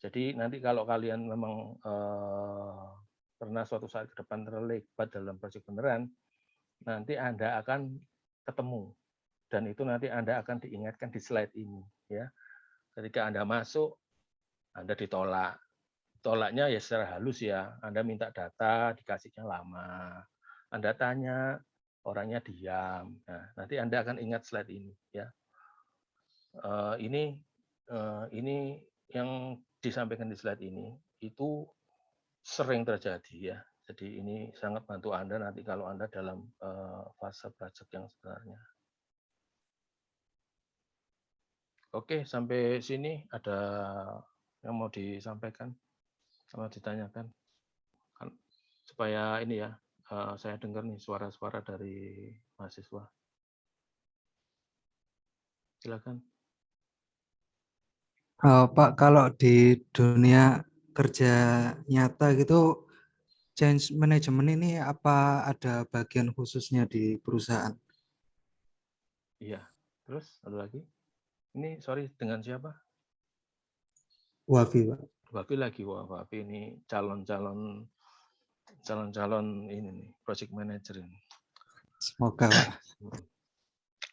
Jadi nanti kalau kalian memang pernah suatu saat ke depan terlibat dalam proyek beneran, nanti Anda akan ketemu dan itu nanti Anda akan diingatkan di slide ini ya. Ketika Anda masuk, Anda ditolak. Tolaknya ya secara halus ya. Anda minta data, dikasihnya lama. Anda tanya, orangnya diam. Nah, nanti Anda akan ingat slide ini ya. Ini yang disampaikan di slide ini itu sering terjadi ya. Jadi ini sangat bantu Anda nanti kalau Anda dalam fase project yang sebenarnya. Oke, sampai sini ada yang mau disampaikan sama ditanyakan? Kan supaya ini ya, saya dengar nih suara-suara dari mahasiswa. Silakan. Pak, kalau di dunia kerja nyata gitu, change management ini apa ada bagian khususnya di perusahaan? Iya. Terus ada lagi? Ini sorry dengan siapa? Wafi, Pak. Wafi lagi. Wah, Wafi ini calon-calon ini nih, project manager ini. Semoga, Pak.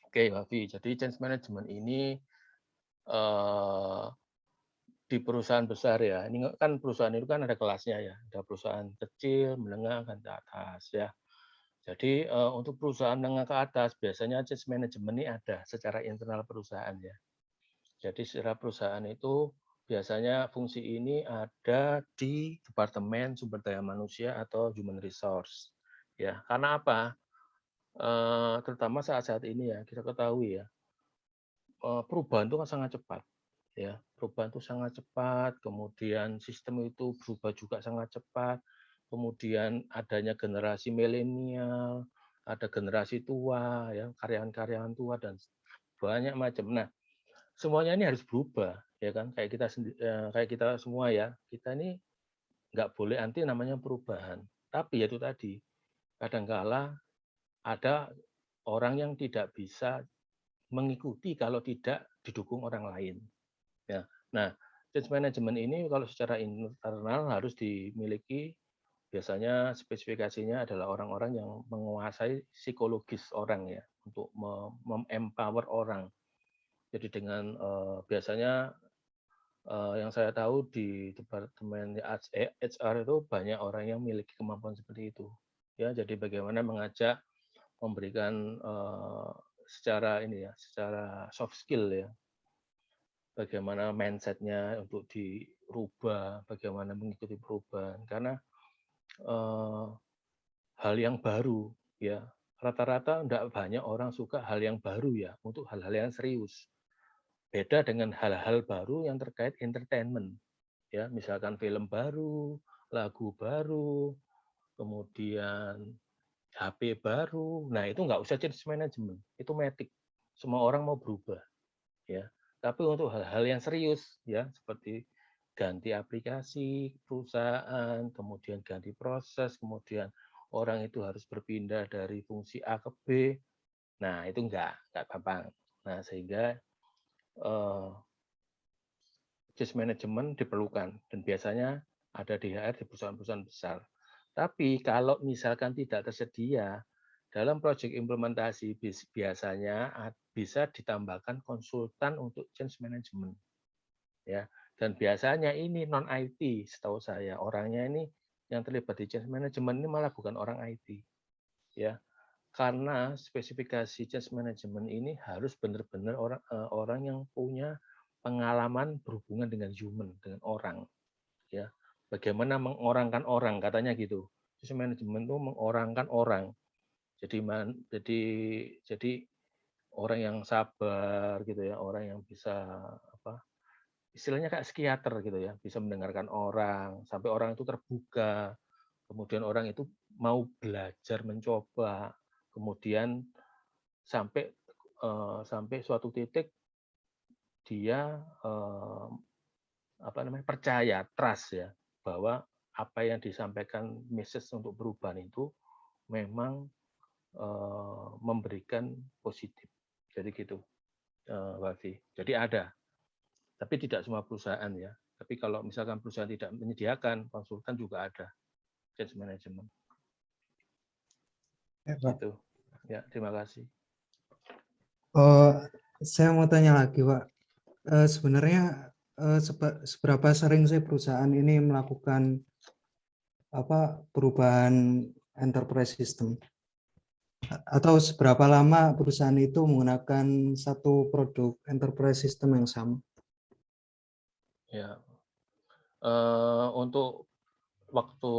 Oke, Wafi. Jadi change management ini di perusahaan besar ya. Ini kan perusahaan itu kan ada kelasnya ya. Ada perusahaan kecil, menengah, kan ke atas ya. Jadi untuk perusahaan menengah ke atas biasanya change management ini ada secara internal perusahaan ya. Jadi secara perusahaan itu biasanya fungsi ini ada di Departemen Sumber Daya Manusia atau Human Resource. Ya, karena apa? Terutama saat-saat ini ya, kita ketahui ya, perubahan itu kan sangat cepat. Ya, perubahan itu sangat cepat, kemudian sistem itu berubah juga sangat cepat, kemudian adanya generasi milenial, ada generasi tua, ya karyawan-karyawan tua dan banyak macam. Nah, semuanya ini harus berubah, ya kan? Kayak kita semua ya, kita ini nggak boleh anti namanya perubahan. Tapi ya itu tadi, kadangkala ada orang yang tidak bisa mengikuti kalau tidak didukung orang lain. Ya. Nah, change management ini kalau secara internal harus dimiliki biasanya spesifikasinya adalah orang-orang yang menguasai psikologis orang ya untuk empower orang. Jadi dengan biasanya yang saya tahu di departemen HR itu banyak orang yang memiliki kemampuan seperti itu. Ya, jadi bagaimana mengajak memberikan secara ini ya, secara soft skill ya, bagaimana mindset-nya untuk dirubah, bagaimana mengikuti perubahan. Karena hal yang baru, ya rata-rata tidak banyak orang suka hal yang baru ya, untuk hal-hal yang serius. Beda dengan hal-hal baru yang terkait entertainment, ya misalkan film baru, lagu baru, kemudian HP baru. Nah itu nggak usah change management, itu matic. Semua orang mau berubah. Ya. Tapi untuk hal-hal yang serius ya seperti ganti aplikasi perusahaan, kemudian ganti proses, kemudian orang itu harus berpindah dari fungsi A ke B, Nah, itu enggak gampang. Nah, sehingga change management diperlukan dan biasanya ada di HR di perusahaan-perusahaan besar. Tapi kalau misalkan tidak tersedia dalam proyek implementasi biasanya bisa ditambahkan konsultan untuk change management, ya. Dan biasanya ini non IT, setahu saya orangnya ini yang terlibat di change management ini malah bukan orang IT, ya. Karena spesifikasi change management ini harus benar-benar orang yang punya pengalaman berhubungan dengan human, dengan orang, ya. Bagaimana mengorangkan orang, katanya gitu. Change management itu mengorangkan orang. Jadi orang yang sabar gitu ya, orang yang bisa apa? Istilahnya kayak psikiater gitu ya, bisa mendengarkan orang sampai orang itu terbuka, kemudian orang itu mau belajar mencoba, kemudian sampai sampai suatu titik dia percaya, trust ya, bahwa apa yang disampaikan message untuk perubahan itu memang memberikan positif. Jadi gitu, Wafi. Jadi ada, tapi tidak semua perusahaan ya. Tapi kalau misalkan perusahaan tidak menyediakan, konsultan juga ada, change management. Ya, Pak. Gitu. Ya, terima kasih. Saya mau tanya lagi, Pak. Sebenarnya seberapa sering sih perusahaan ini melakukan perubahan enterprise system? Atau seberapa lama perusahaan itu menggunakan satu produk enterprise system yang sama? Ya, untuk waktu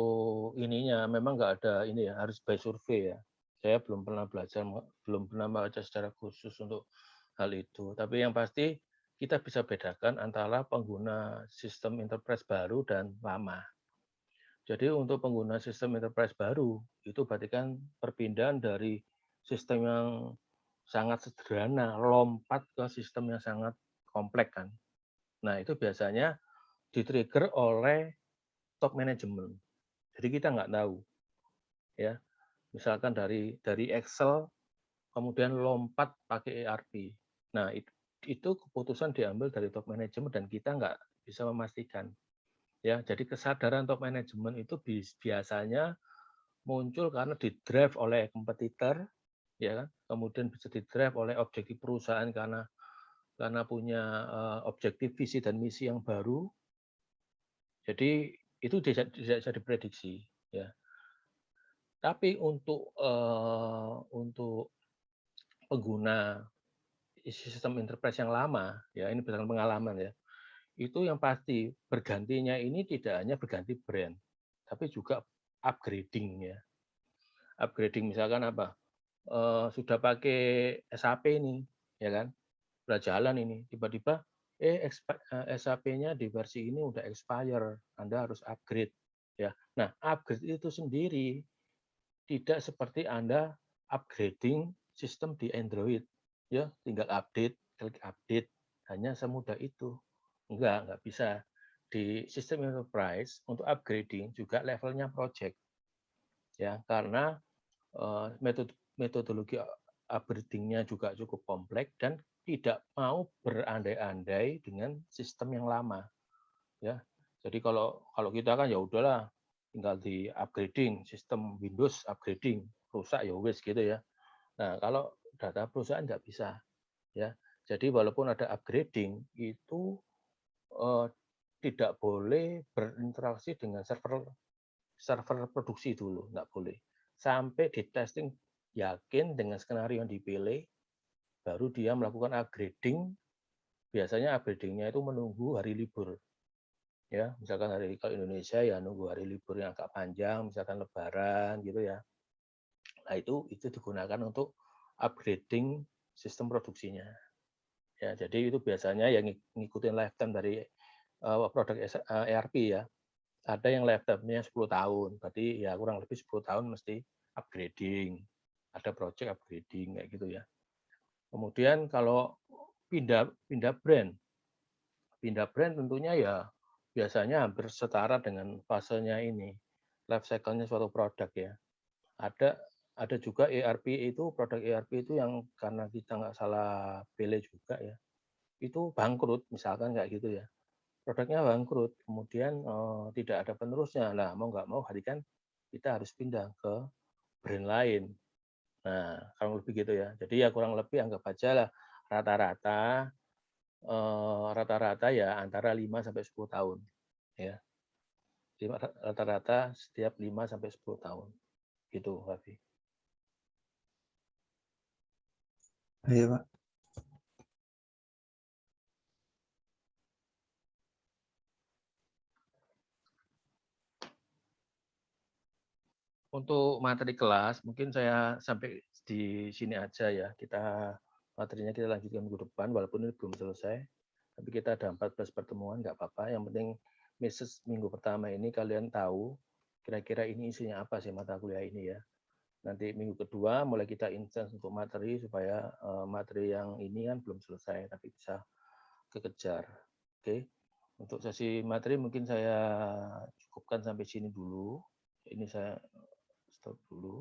ininya memang nggak ada ini ya, harus by survei ya. Saya belum pernah belajar, belum pernah baca secara khusus untuk hal itu. Tapi yang pasti kita bisa bedakan antara pengguna sistem enterprise baru dan lama. Jadi untuk pengguna sistem enterprise baru, itu berarti kan perpindahan dari sistem yang sangat sederhana, lompat ke sistem yang sangat kompleks kan. Nah itu biasanya di-trigger oleh top management. Jadi kita nggak tahu, ya. Misalkan dari Excel, kemudian lompat pakai ERP. Nah itu keputusan diambil dari top management dan kita nggak bisa memastikan. Ya, jadi kesadaran top management itu biasanya muncul karena di-drive oleh kompetitor, ya kan? Kemudian bisa di-drive oleh objektif perusahaan karena punya objektif visi dan misi yang baru. Jadi itu tidak bisa diprediksi, ya. Tapi untuk pengguna sistem enterprise yang lama, ya ini berdasarkan pengalaman ya, itu yang pasti bergantinya ini tidak hanya berganti brand, tapi juga upgrading ya. Upgrading misalkan apa? Sudah pakai SAP ini, ya kan? Udah jalan ini, tiba-tiba SAP-nya di versi ini udah expire, Anda harus upgrade. Ya, nah upgrade itu sendiri tidak seperti Anda upgrading sistem di Android, ya tinggal update, klik update, hanya semudah itu. Enggak bisa. Di sistem enterprise untuk upgrading juga levelnya project, ya karena metodologi upgrading-nya juga cukup kompleks dan tidak mau berandai-andai dengan sistem yang lama, ya. Jadi kalau kita kan ya udahlah tinggal di upgrading sistem Windows, upgrading rusak ya wes gitu ya. Nah, kalau data perusahaan nggak bisa, ya. Jadi walaupun ada upgrading itu tidak boleh berinteraksi dengan server produksi dulu, nggak boleh. Sampai di testing yakin dengan skenario yang dipilih, baru dia melakukan upgrading. Biasanya upgrading-nya itu menunggu hari libur. Ya, misalkan hari kalau Indonesia ya nunggu hari libur yang agak panjang, misalkan Lebaran gitu ya. Nah itu digunakan untuk upgrading sistem produksinya. Ya, jadi itu biasanya yang ngikutin lifetime dari produk ERP ya. Ada yang lifetime-nya 10 tahun, berarti ya kurang lebih 10 tahun mesti upgrading. Ada project upgrading kayak gitu ya. Kemudian kalau pindah brand. Pindah brand tentunya ya biasanya hampir setara dengan fasenya ini, life cycle-nya suatu produk ya. Ada Ada juga ERP itu, produk ERP itu yang karena kita nggak salah pilih juga ya, itu bangkrut misalkan kayak gitu ya. Produknya bangkrut, kemudian tidak ada penerusnya. Nah, mau nggak mau hari kan kita harus pindah ke brand lain. Nah, kurang lebih gitu ya. Jadi ya kurang lebih anggap aja lah rata-rata rata-rata ya antara 5 sampai 10 tahun ya. Rata-rata setiap 5 sampai 10 tahun. Gitu, Fabi. Iya, Pak. Untuk materi kelas mungkin saya sampai di sini aja ya. Materinya kita lanjutkan minggu depan walaupun ini belum selesai. Tapi kita ada 14 pertemuan nggak apa-apa. Yang penting message minggu pertama ini kalian tahu kira-kira ini isinya apa sih mata kuliah ini ya. Nanti minggu kedua mulai kita intens untuk materi supaya materi yang ini kan belum selesai tapi bisa kekejar. Oke. Untuk sesi materi mungkin saya cukupkan sampai sini dulu. Ini saya stop dulu.